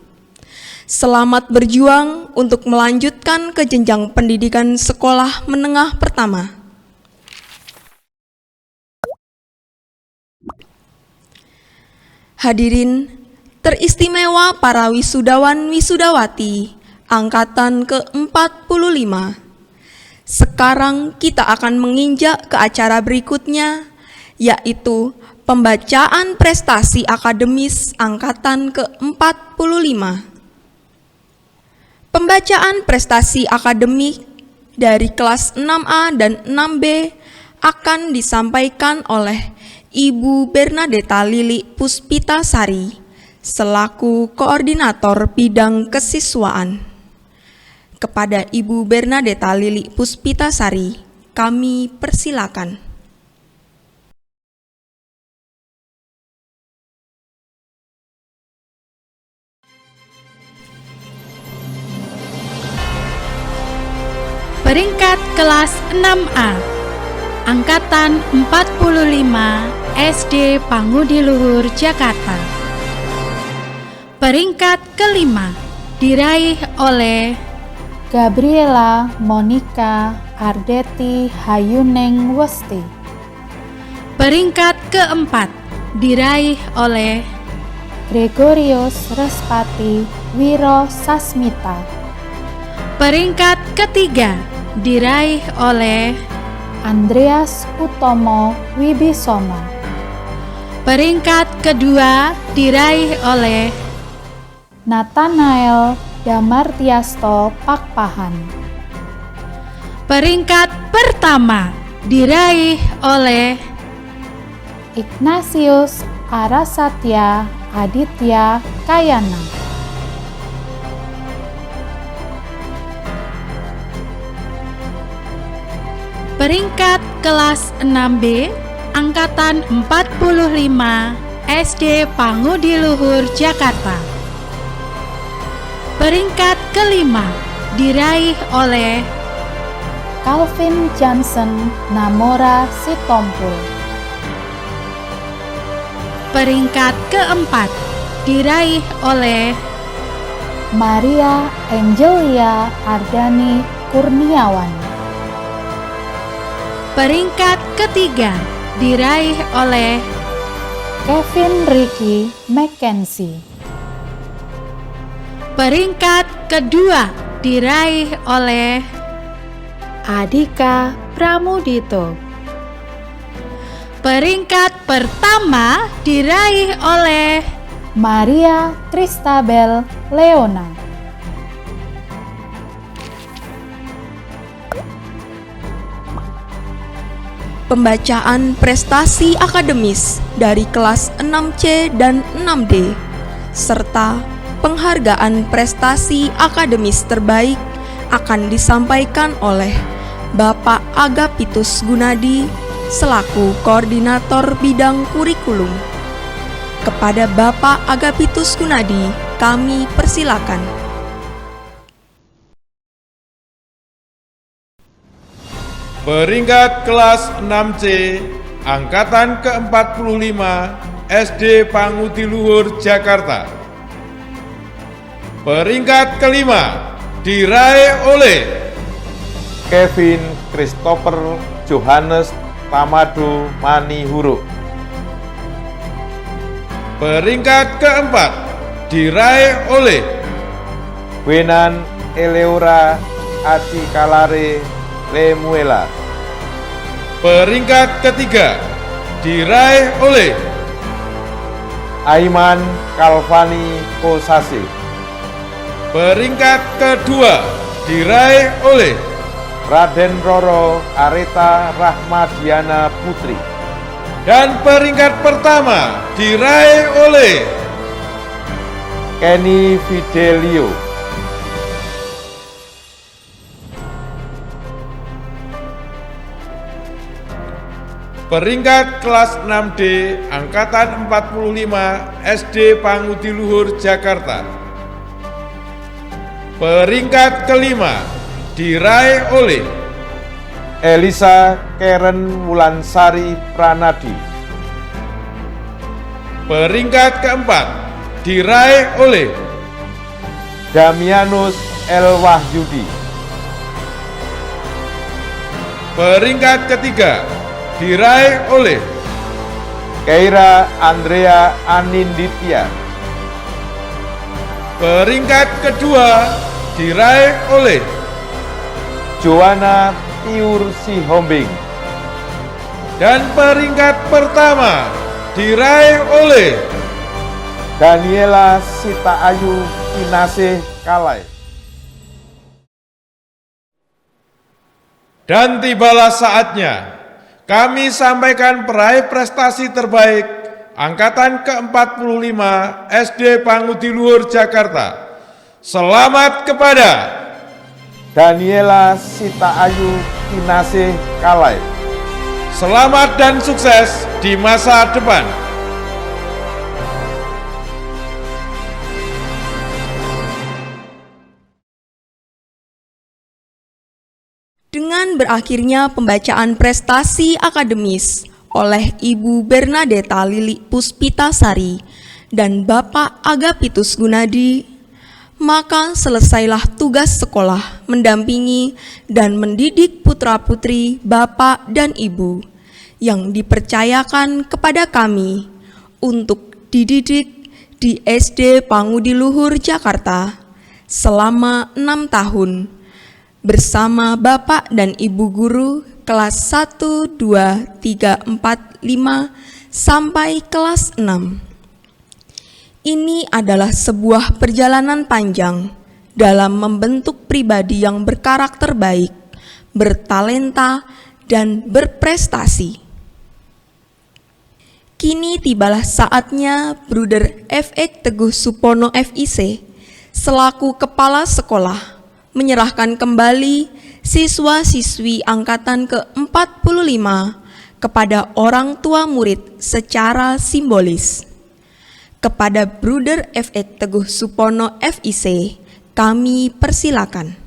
Selamat berjuang untuk melanjutkan ke jenjang pendidikan sekolah menengah pertama. Hadirin teristimewa para wisudawan wisudawati angkatan ke-45. Sekarang kita akan menginjak ke acara berikutnya, yaitu pembacaan prestasi akademis angkatan ke-45. Pembacaan prestasi akademik dari kelas 6A dan 6B akan disampaikan oleh Ibu Bernadetta Lili Puspita Sari selaku Koordinator Bidang Kesiswaan. Kepada Ibu Bernadetta Lili Puspita Sari, kami persilakan. Peringkat kelas 6A, Angkatan 45 SD Pangudi Luhur, Jakarta. Peringkat kelima diraih oleh Gabriela Monica Ardeti Hayuneng Westi. Peringkat keempat diraih oleh Gregorius Respati Wiro Sasmita. Peringkat ketiga diraih oleh Andreas Utomo Wibisono. Peringkat kedua diraih oleh Nathanael Damartiasto Pakpahan. Peringkat pertama diraih oleh Ignatius Arasatya Aditya Kayana. Peringkat kelas 6B Angkatan 45 SD Pangudi Luhur, Jakarta. Peringkat kelima diraih oleh Calvin Johnson Namora Sitompul. Peringkat keempat diraih oleh Maria Angelia Ardani Kurniawan. Peringkat ketiga diraih oleh Kevin Ricky Mackenzie. Peringkat kedua diraih oleh Adika Pramudito. Peringkat pertama diraih oleh Maria Christabel Leona. Pembacaan prestasi akademis dari kelas 6C dan 6D, serta penghargaan prestasi akademis terbaik akan disampaikan oleh Bapak Agapitus Gunadi selaku Koordinator Bidang Kurikulum. Kepada Bapak Agapitus Gunadi, kami persilakan. Peringkat kelas 6C Angkatan ke-45 SD Pangudi Luhur, Jakarta. Peringkat kelima diraih oleh Kevin Christopher Johannes Tamado Manihuruk. Peringkat keempat diraih oleh Wenan Eleora Acikalare Lemuela. Peringkat ketiga diraih oleh Aiman Kalvani Kosase. Peringkat kedua diraih oleh Raden Roro Areta Rahmadiana Putri. Dan peringkat pertama diraih oleh Kenny Fidelio. Peringkat kelas 6D Angkatan 45 SD Pangudi Luhur, Jakarta. Peringkat kelima diraih oleh Elisa Karen Wulansari Pranadi. Peringkat keempat diraih oleh Damianus El Wahyudi. Peringkat ketiga diraih oleh Keira Andrea Aninditya. Peringkat kedua diraih oleh Joanna Tiur Sihombing. Dan peringkat pertama diraih oleh Daniela Sita Ayu Kinasih Kalai. Dan tibalah saatnya kami sampaikan peraih prestasi terbaik Angkatan ke-45 SD Pangudi Luhur, Jakarta. Selamat kepada Daniela Sita Ayu Kinasih Kalai. Selamat dan sukses di masa depan. Dengan Dengan berakhirnya pembacaan prestasi akademis oleh Ibu Bernadetta Lili Puspitasari dan Bapak Agapitus Gunadi, maka selesailah tugas sekolah mendampingi dan mendidik putra-putri Bapak dan Ibu yang dipercayakan kepada kami untuk dididik di SD Pangudi Luhur, Jakarta selama 6 tahun bersama Bapak dan Ibu guru kelas 1, 2, 3, 4, 5 sampai kelas 6. Ini adalah sebuah perjalanan panjang dalam membentuk pribadi yang berkarakter baik, bertalenta, dan berprestasi. Kini tibalah saatnya Bruder F.Ek Teguh Supono FIC selaku kepala sekolah menyerahkan kembali siswa-siswi angkatan ke-45 kepada orang tua murid secara simbolis. Kepada Bruder F.Ek Teguh Supono FIC, kami persilakan.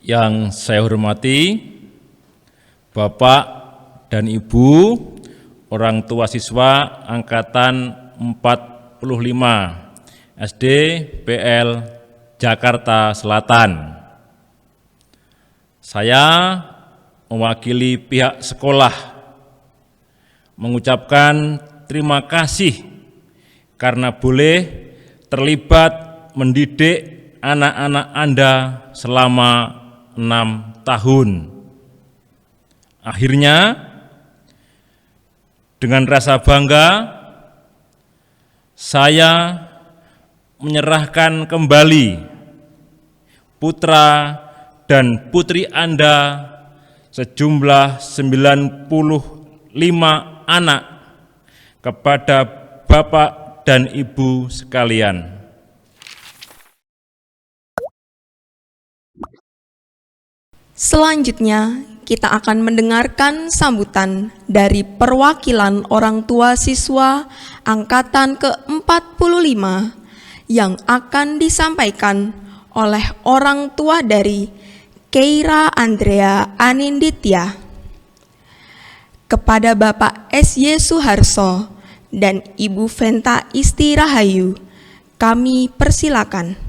Yang saya hormati Bapak dan Ibu, orang tua siswa angkatan 45 SD PL Jakarta Selatan. Saya mewakili pihak sekolah mengucapkan terima kasih karena boleh terlibat mendidik anak-anak Anda selama 6 tahun. Akhirnya, dengan rasa bangga, saya menyerahkan kembali putra dan putri Anda sejumlah 95 anak kepada Bapak dan Ibu sekalian. Selanjutnya, kita akan mendengarkan sambutan dari perwakilan orang tua siswa angkatan ke-45 yang akan disampaikan oleh orang tua dari Keira Andrea Aninditya. Kepada Bapak S.Y. Suharso dan Ibu Venta Isti Rahayu, kami persilakan.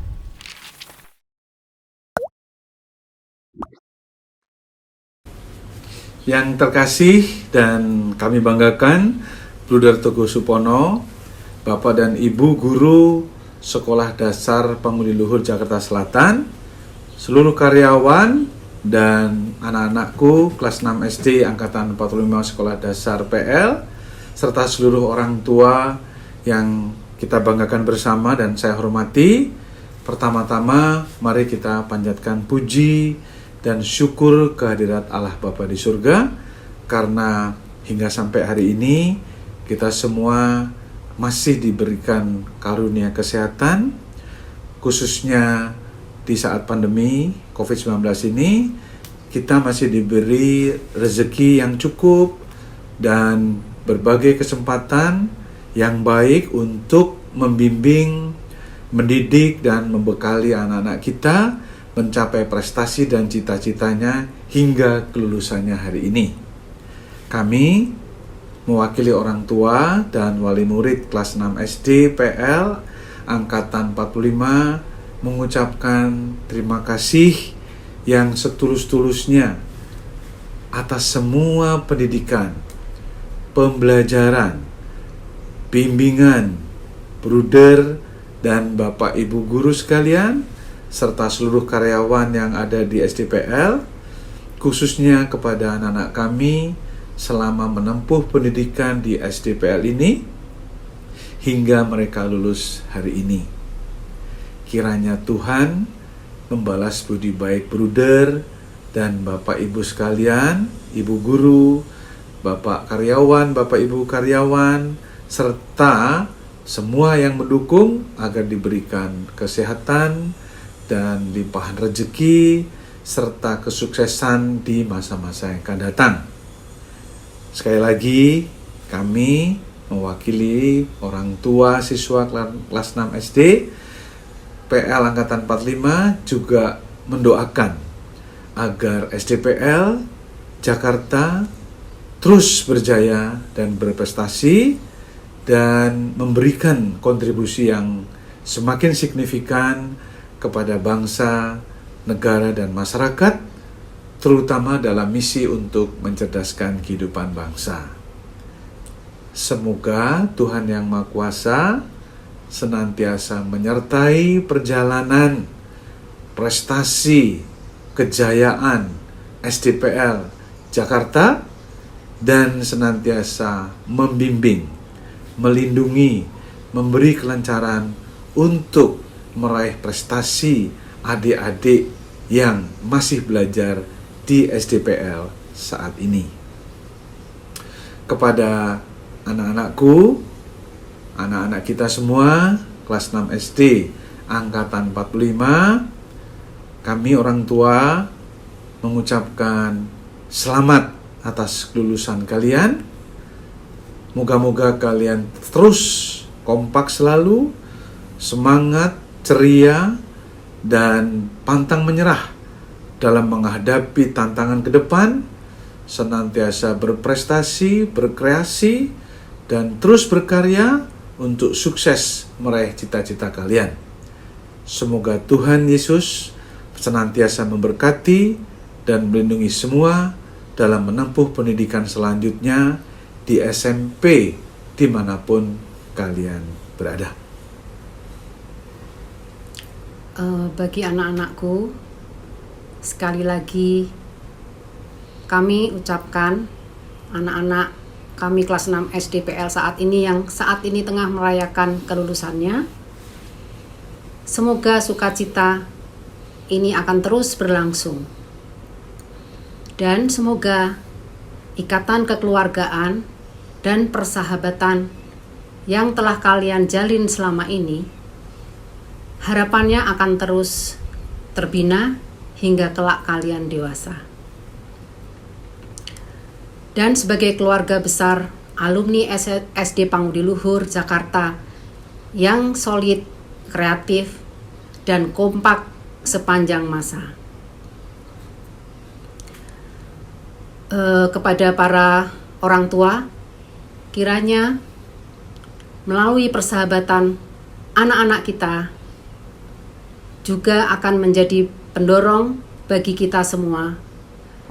Yang terkasih dan kami banggakan, Bruder Teguh Supono, Bapak dan Ibu guru Sekolah Dasar Pangudi Luhur Jakarta Selatan, seluruh karyawan dan anak-anakku kelas 6 SD Angkatan 45 Sekolah Dasar PL, serta seluruh orang tua yang kita banggakan bersama dan saya hormati. Pertama-tama mari kita panjatkan puji dan syukur kehadirat Allah Bapa di surga, karena hingga sampai hari ini kita semua masih diberikan karunia kesehatan, khususnya di saat pandemi COVID-19 ini, kita masih diberi rezeki yang cukup dan berbagai kesempatan yang baik untuk membimbing, mendidik, dan membekali anak-anak kita mencapai prestasi dan cita-citanya hingga kelulusannya hari ini. Kami mewakili orang tua dan wali murid kelas 6 SD PL Angkatan 45 mengucapkan terima kasih yang setulus-tulusnya atas semua pendidikan, pembelajaran, bimbingan, bruder dan Bapak Ibu guru sekalian, serta seluruh karyawan yang ada di SDPL, khususnya kepada anak-anak kami selama menempuh pendidikan di SDPL ini hingga mereka lulus hari ini. Kiranya Tuhan membalas budi baik bruder dan Bapak Ibu sekalian, Ibu guru, Bapak karyawan, Bapak Ibu karyawan, serta semua yang mendukung agar diberikan kesehatan dan limpahan rezeki serta kesuksesan di masa-masa yang akan datang. Sekali lagi, kami mewakili orang tua siswa kelas 6 SD PL Angkatan 45 juga mendoakan agar SDPL Jakarta terus berjaya dan berprestasi dan memberikan kontribusi yang semakin signifikan kepada bangsa, negara, dan masyarakat, terutama dalam misi untuk mencerdaskan kehidupan bangsa. Semoga Tuhan Yang Maha Kuasa senantiasa menyertai perjalanan prestasi, kejayaan SDPL Jakarta dan senantiasa membimbing, melindungi, memberi kelancaran untuk meraih prestasi adik-adik yang masih belajar di SDPL saat ini. Kepada anak-anakku, anak-anak kita semua kelas 6 SD Angkatan 45, kami orang tua mengucapkan selamat atas kelulusan kalian. Moga-moga kalian terus kompak selalu, semangat, ceria, dan pantang menyerah dalam menghadapi tantangan ke depan, senantiasa berprestasi, berkreasi, dan terus berkarya untuk sukses meraih cita-cita kalian. Semoga Tuhan Yesus senantiasa memberkati dan melindungi semua dalam menempuh pendidikan selanjutnya di SMP dimanapun kalian berada. Bagi anak-anakku, sekali lagi kami ucapkan anak-anak kami kelas 6 SDPL saat ini yang saat ini tengah merayakan kelulusannya. Semoga sukacita ini akan terus berlangsung. Dan semoga ikatan kekeluargaan dan persahabatan yang telah kalian jalin selama ini, harapannya akan terus terbina hingga kelak kalian dewasa. Dan sebagai keluarga besar alumni SD Pangudi Luhur Jakarta yang solid, kreatif, dan kompak sepanjang masa. Kepada para orang tua, kiranya melalui persahabatan anak-anak kita juga akan menjadi pendorong bagi kita semua,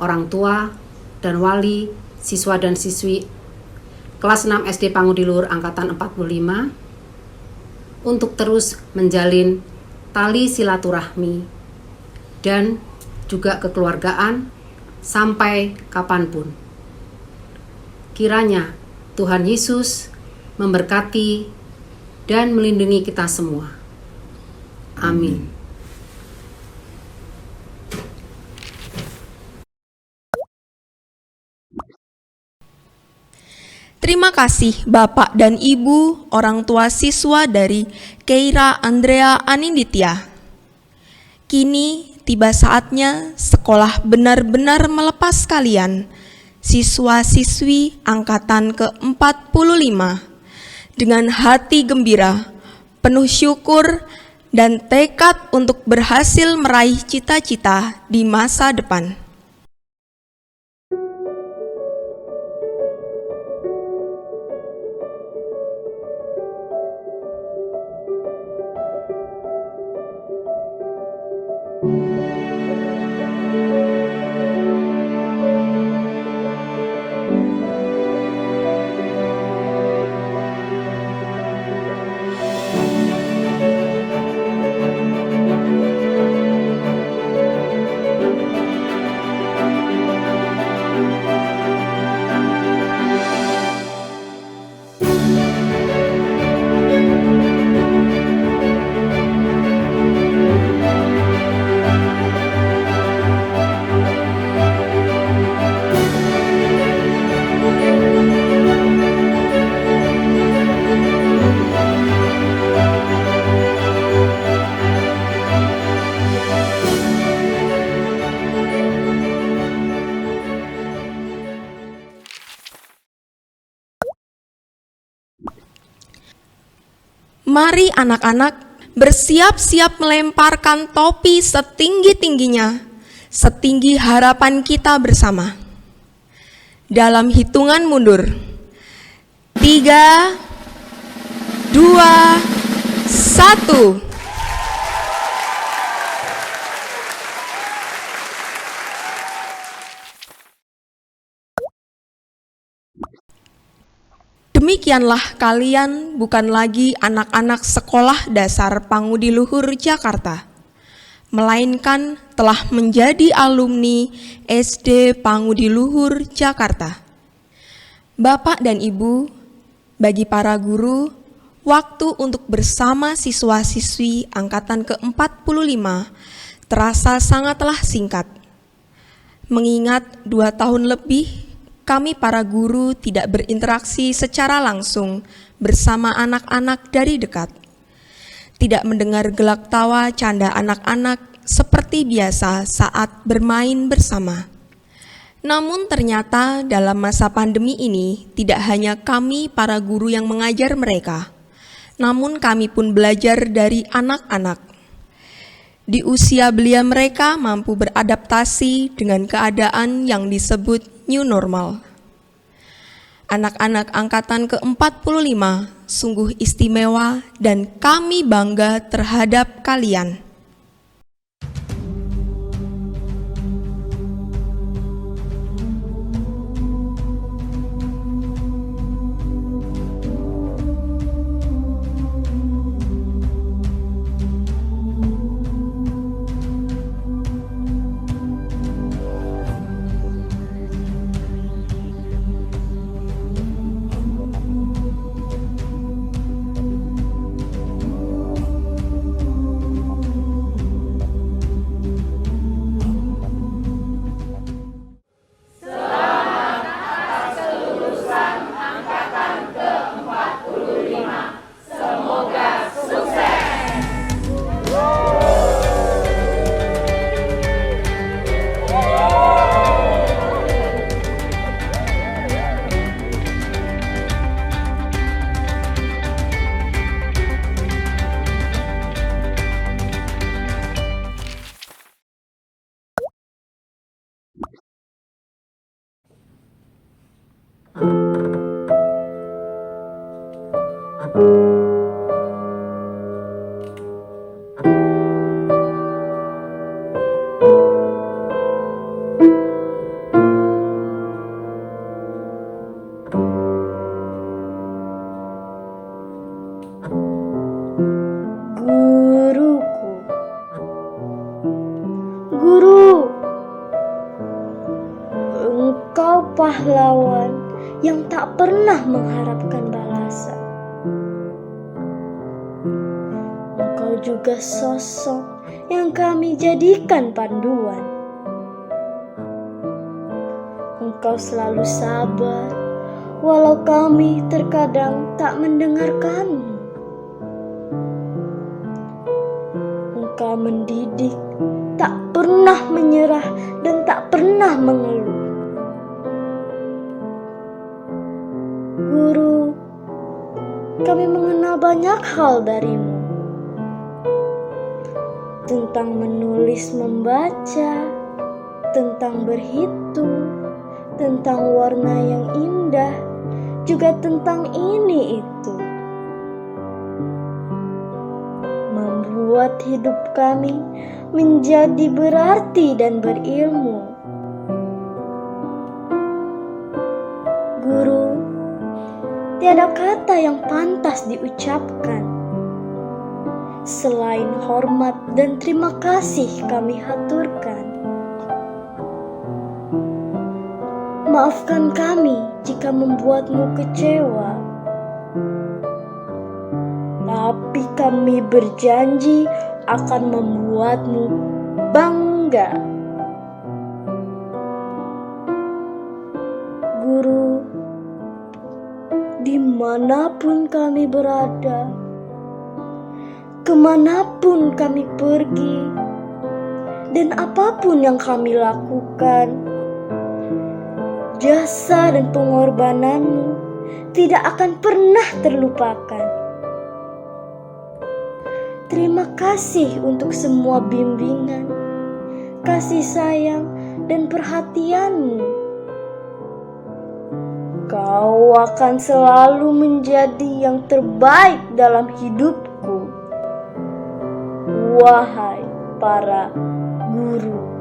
orang tua dan wali, siswa dan siswi kelas 6 SD Pangudi Luhur Angkatan 45 untuk terus menjalin tali silaturahmi dan juga kekeluargaan sampai kapanpun. Kiranya Tuhan Yesus memberkati dan melindungi kita semua. Amin. Terima kasih Bapak dan Ibu orang tua siswa dari Keira Andrea Aninditya. Kini tiba saatnya sekolah benar-benar melepas kalian, siswa-siswi angkatan ke-45, dengan hati gembira, penuh syukur, dan tekad untuk berhasil meraih cita-cita di masa depan. Mari anak-anak bersiap-siap melemparkan topi setinggi-tingginya, setinggi harapan kita bersama. Dalam hitungan mundur, 3, 2, 1. Demikianlah kalian bukan lagi anak-anak sekolah dasar Pangudi Luhur Jakarta, melainkan telah menjadi alumni SD Pangudi Luhur Jakarta. Bapak dan Ibu, bagi para guru, waktu untuk bersama siswa-siswi angkatan ke-45 terasa sangatlah singkat. Mengingat 2 tahun lebih kami para guru tidak berinteraksi secara langsung bersama anak-anak dari dekat. Tidak mendengar gelak tawa canda anak-anak seperti biasa saat bermain bersama. Namun ternyata dalam masa pandemi ini tidak hanya kami para guru yang mengajar mereka, namun kami pun belajar dari anak-anak. Di usia belia mereka mampu beradaptasi dengan keadaan yang disebut new normal. Anak-anak angkatan ke-45 sungguh istimewa dan kami bangga terhadap kalian. Guru, engkau pahlawan yang tak pernah mengharapkan balasan. Engkau juga sosok yang kami jadikan panduan. Engkau selalu sabar, walau kami terkadang tak mendengarkanmu. Engkau mendidik, tak pernah menyerah dan tak pernah mengeluh. Guru, kami mengenal banyak hal darimu. Tentang menulis membaca, tentang berhitung, tentang warna yang indah, juga tentang ini itu. Membuat hidup kami menjadi berarti dan berilmu. Guru, tiada kata yang pantas diucapkan selain hormat dan terima kasih kami haturkan. Maafkan kami jika membuatmu kecewa, tapi kami berjanji akan membuatmu bangga. Guru, dimanapun kami berada, kemanapun kami pergi, dan apapun yang kami lakukan, jasa dan pengorbananmu tidak akan pernah terlupakan. Terima kasih untuk semua bimbingan, kasih sayang, dan perhatianmu. Kau akan selalu menjadi yang terbaik dalam hidupku, wahai para guru.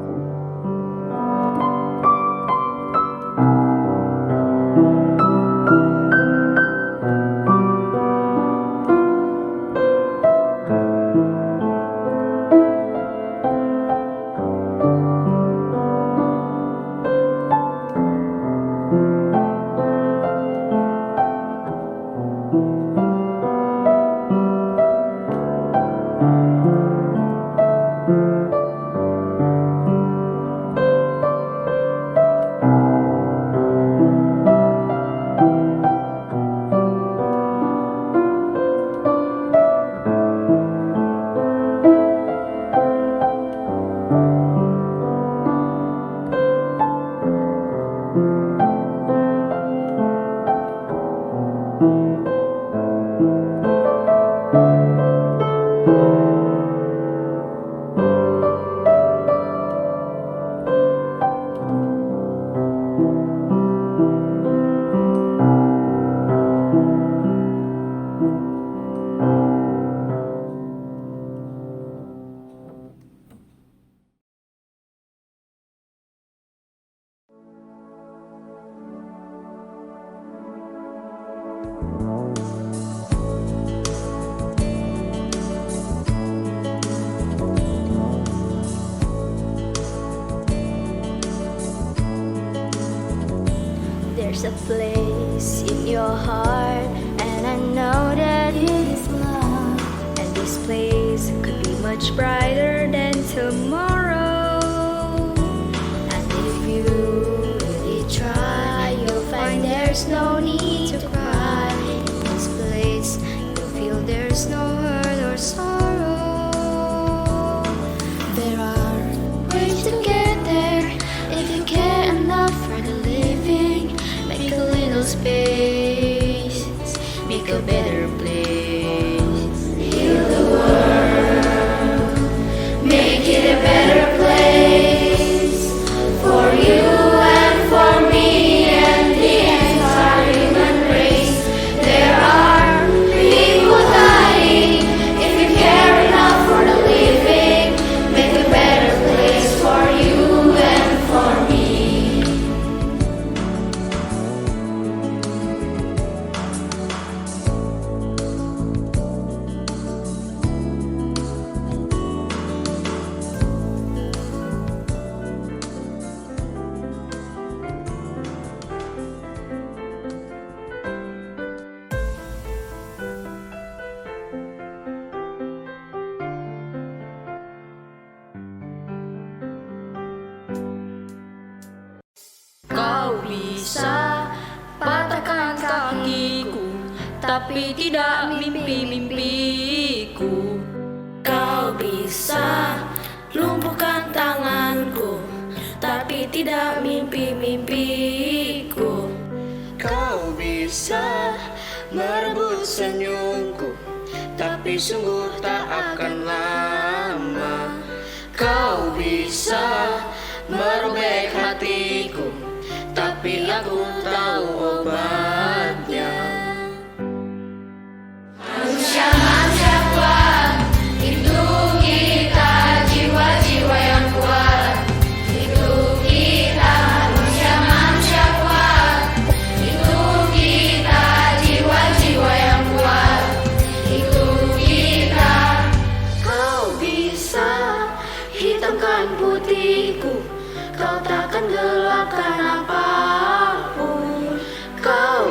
There's a place in your heart, and I know that it is love. And this place could be much brighter than tomorrow. And if you really try, you'll find there's no need to cry. In this place, you'll feel there's no hurt or sorrow. There are ways to get there if you care enough for the living. Make a little space, make a better place. Heal the world, make it a better place for you and for me and the entire human race. There are people dying. If you care enough for the living, make a better place for you and for me. Kau bisa patahkan kakiku, tapi tidak mimpi-mimpiku. Kau bisa lumpuhkan tanganku, tapi tidak mimpi-mimpiku. Kau bisa merebut senyumku, tapi sungguh tak akan lama. Kau bisa merobek hatiku, tapi aku tahu obatnya. Manusia-manusia kuat, hidup kita, jiwa-jiwa yang kuat. Hidup kita, manusia-manusia kuat. Hidup kita, jiwa-jiwa yang kuat. Hidup kita. Kau bisa hitamkan putihku, kau takkan gelapkan apapun. Kau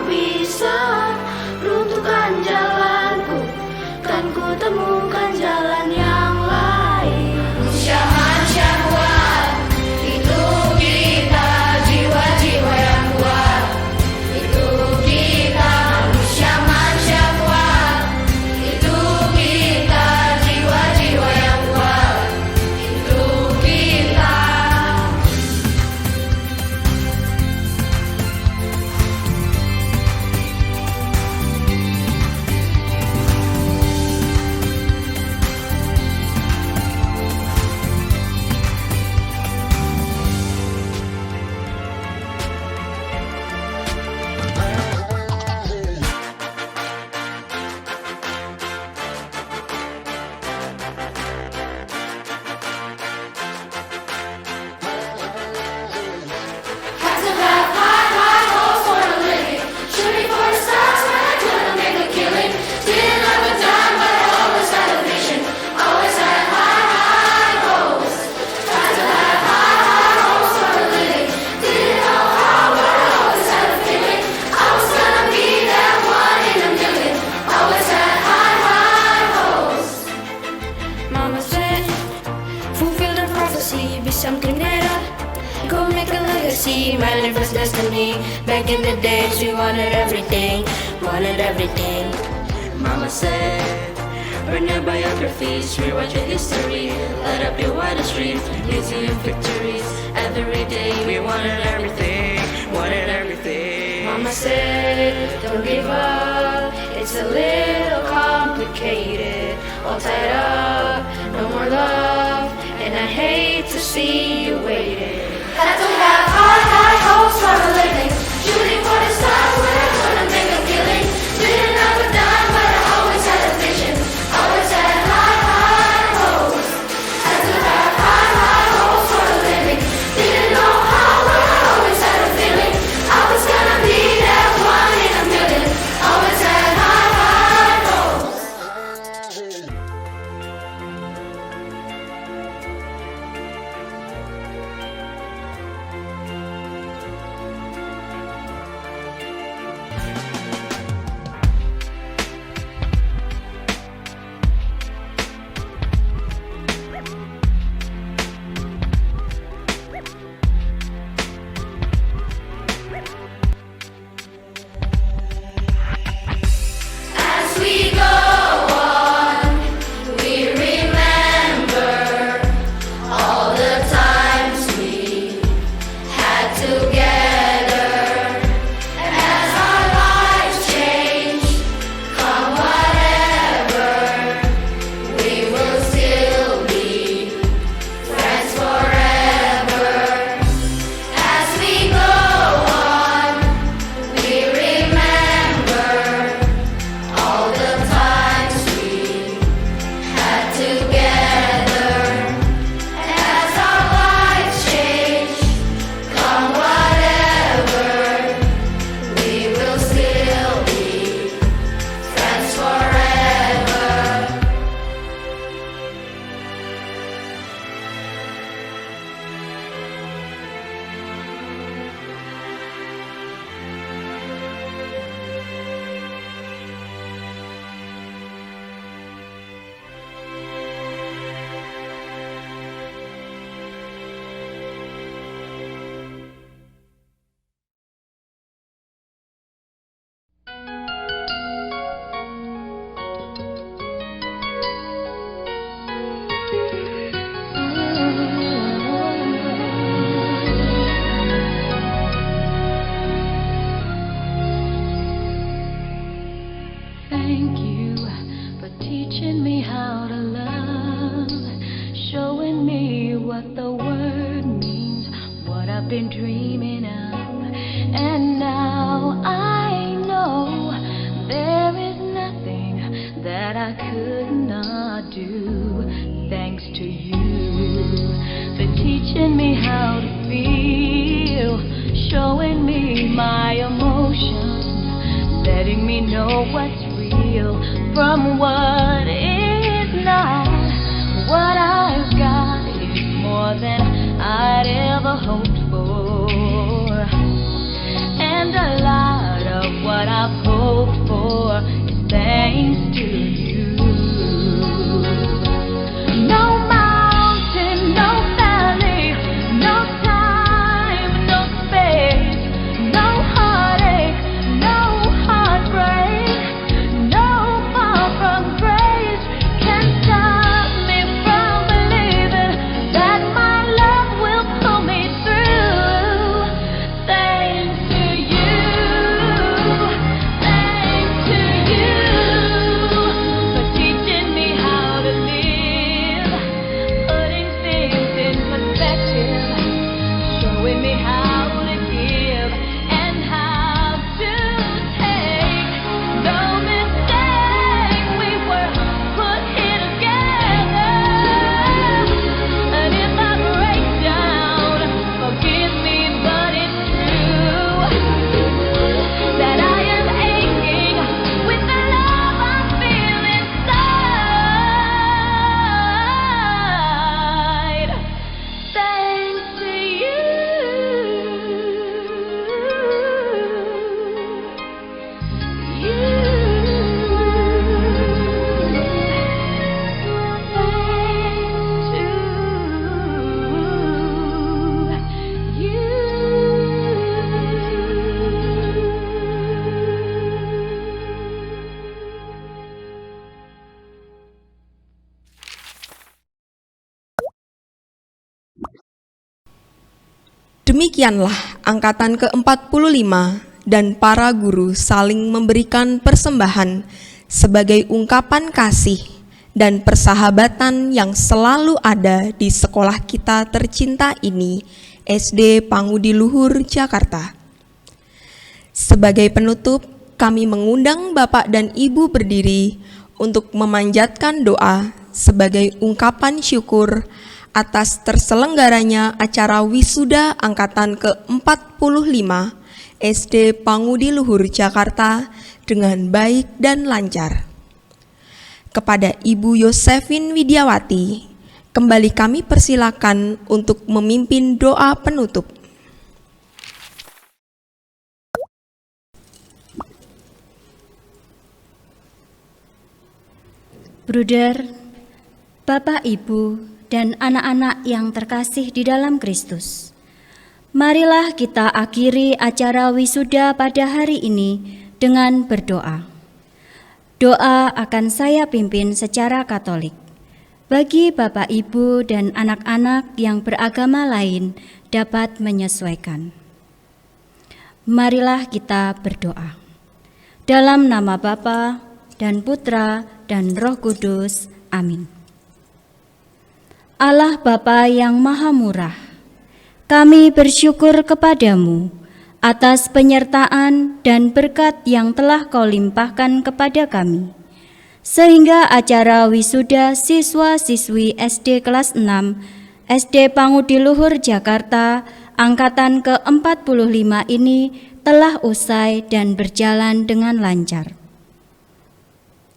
something better. Go make a legacy, manifest destiny. Back in the days we wanted everything. Mama said, burn your biographies, rewrite your history. Light up your wildest dreams, museum victories. Every day we wanted everything. Mama said, don't give up, it's a little complicated. All tied up, no more love, and I hate to see you waiting. Had to have high hopes for a living, shooting for the stars where I'm gonna make a killing. Didn't have a dime, but I always had a vision. Always had high hopes. Had to have high hopes for a living. Didn't know how, but I always had a feeling. I was gonna be that one in a million. Always had high hopes. As we go on, we remember all the times we had together. And as our lives change, come whatever, we will still be friends forever. As we go on, we remember all the times we had together. And as our lives change, come whatever, we will still be friends forever. Thank you for teaching me how to love, showing me what the word means, what I've been dreaming of. And now I know there is nothing that I could not do, thanks to you for teaching me how to feel, showing me my emotions, letting me know what's real from what is not. What I've got is more than I'd ever hoped for, and a lot of what I've hoped for is thanks to you. No mountain, no valley, no time, no space, no heartache, no heartbreak, no far from grace Demikianlah angkatan ke-45 dan para guru saling memberikan persembahan sebagai ungkapan kasih dan persahabatan yang selalu ada di sekolah kita tercinta ini, SD Pangudi Luhur, Jakarta. Sebagai penutup, kami mengundang Bapak dan Ibu berdiri untuk memanjatkan doa sebagai ungkapan syukur atas terselenggaranya acara wisuda angkatan ke-45 SD Pangudi Luhur, Jakarta dengan baik dan lancar. Kepada Ibu Yosefin Widiawati, kembali kami persilakan untuk memimpin doa penutup. Bruder, Bapak, Ibu, dan anak-anak yang terkasih di dalam Kristus, marilah kita akhiri acara wisuda pada hari ini dengan berdoa. Doa akan saya pimpin secara Katolik. Bagi Bapak, Ibu, dan anak-anak yang beragama lain dapat menyesuaikan. Marilah kita berdoa. Dalam nama Bapa dan Putra dan Roh Kudus. Amin. Allah Bapa yang Maha Murah, kami bersyukur kepadamu atas penyertaan dan berkat yang telah Kau limpahkan kepada kami, sehingga acara wisuda siswa-siswi SD kelas 6 SD Pangudi Luhur, Jakarta angkatan ke-45 ini telah usai dan berjalan dengan lancar.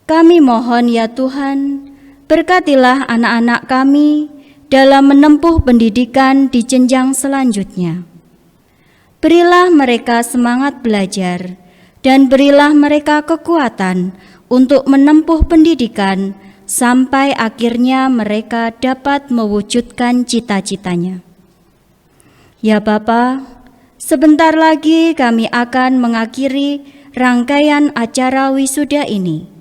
Kami mohon ya Tuhan, berkatilah anak-anak kami dalam menempuh pendidikan di jenjang selanjutnya. Berilah mereka semangat belajar dan berilah mereka kekuatan untuk menempuh pendidikan sampai akhirnya mereka dapat mewujudkan cita-citanya. Ya Bapa, sebentar lagi kami akan mengakhiri rangkaian acara wisuda ini.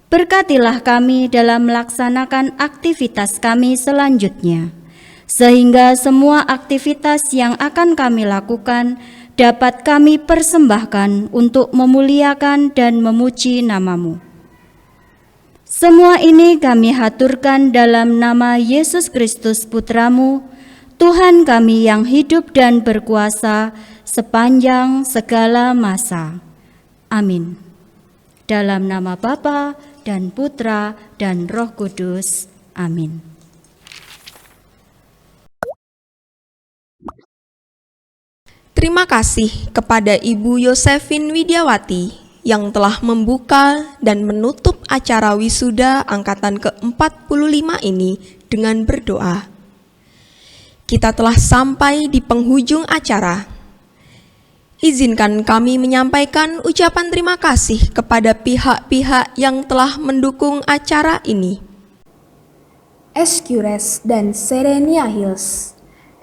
Berkatilah kami dalam melaksanakan aktivitas kami selanjutnya, sehingga semua aktivitas yang akan kami lakukan dapat kami persembahkan untuk memuliakan dan memuji nama-Mu. Semua ini kami haturkan dalam nama Yesus Kristus Putra-Mu, Tuhan kami yang hidup dan berkuasa sepanjang segala masa. Amin. Dalam nama Bapa dan Putra dan Roh Kudus. Amin. Terima kasih kepada Ibu Yosefin Widiawati yang telah membuka dan menutup acara wisuda angkatan ke-45 ini dengan berdoa. Kita telah sampai di penghujung acara. Izinkan kami menyampaikan ucapan terima kasih kepada pihak-pihak yang telah mendukung acara ini. Escures dan Serenia Hills,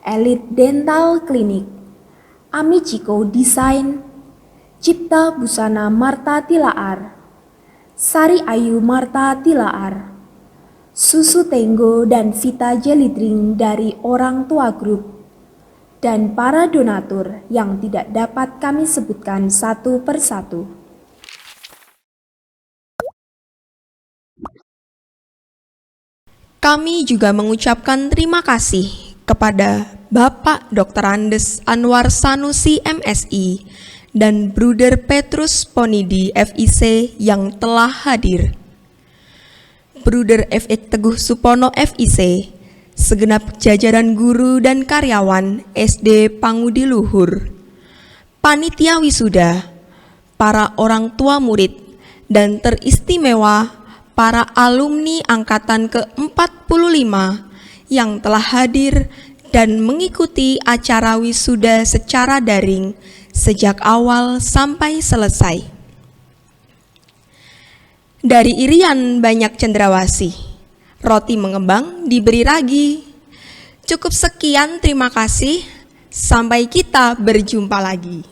Elite Dental Clinic, Amichiko Design, Cipta Busana Marta Tilaar, Sari Ayu Marta Tilaar, Susu Tenggo dan Vita Jelly Drink dari Orang Tua Group, dan para donatur yang tidak dapat kami sebutkan satu persatu. Kami juga mengucapkan terima kasih kepada Bapak Dr. Andes Anwar Sanusi MSI dan Bruder Petrus Ponidi FIC yang telah hadir. Bruder F.E. Teguh Supono FIC, segenap jajaran guru dan karyawan SD Pangudi Luhur, panitia wisuda, para orang tua murid, dan teristimewa para alumni angkatan ke-45 yang telah hadir dan mengikuti acara wisuda secara daring sejak awal sampai selesai. Dari Irian Banyak Cendrawasih, roti mengembang diberi ragi. Cukup sekian, terima kasih. Sampai kita berjumpa lagi.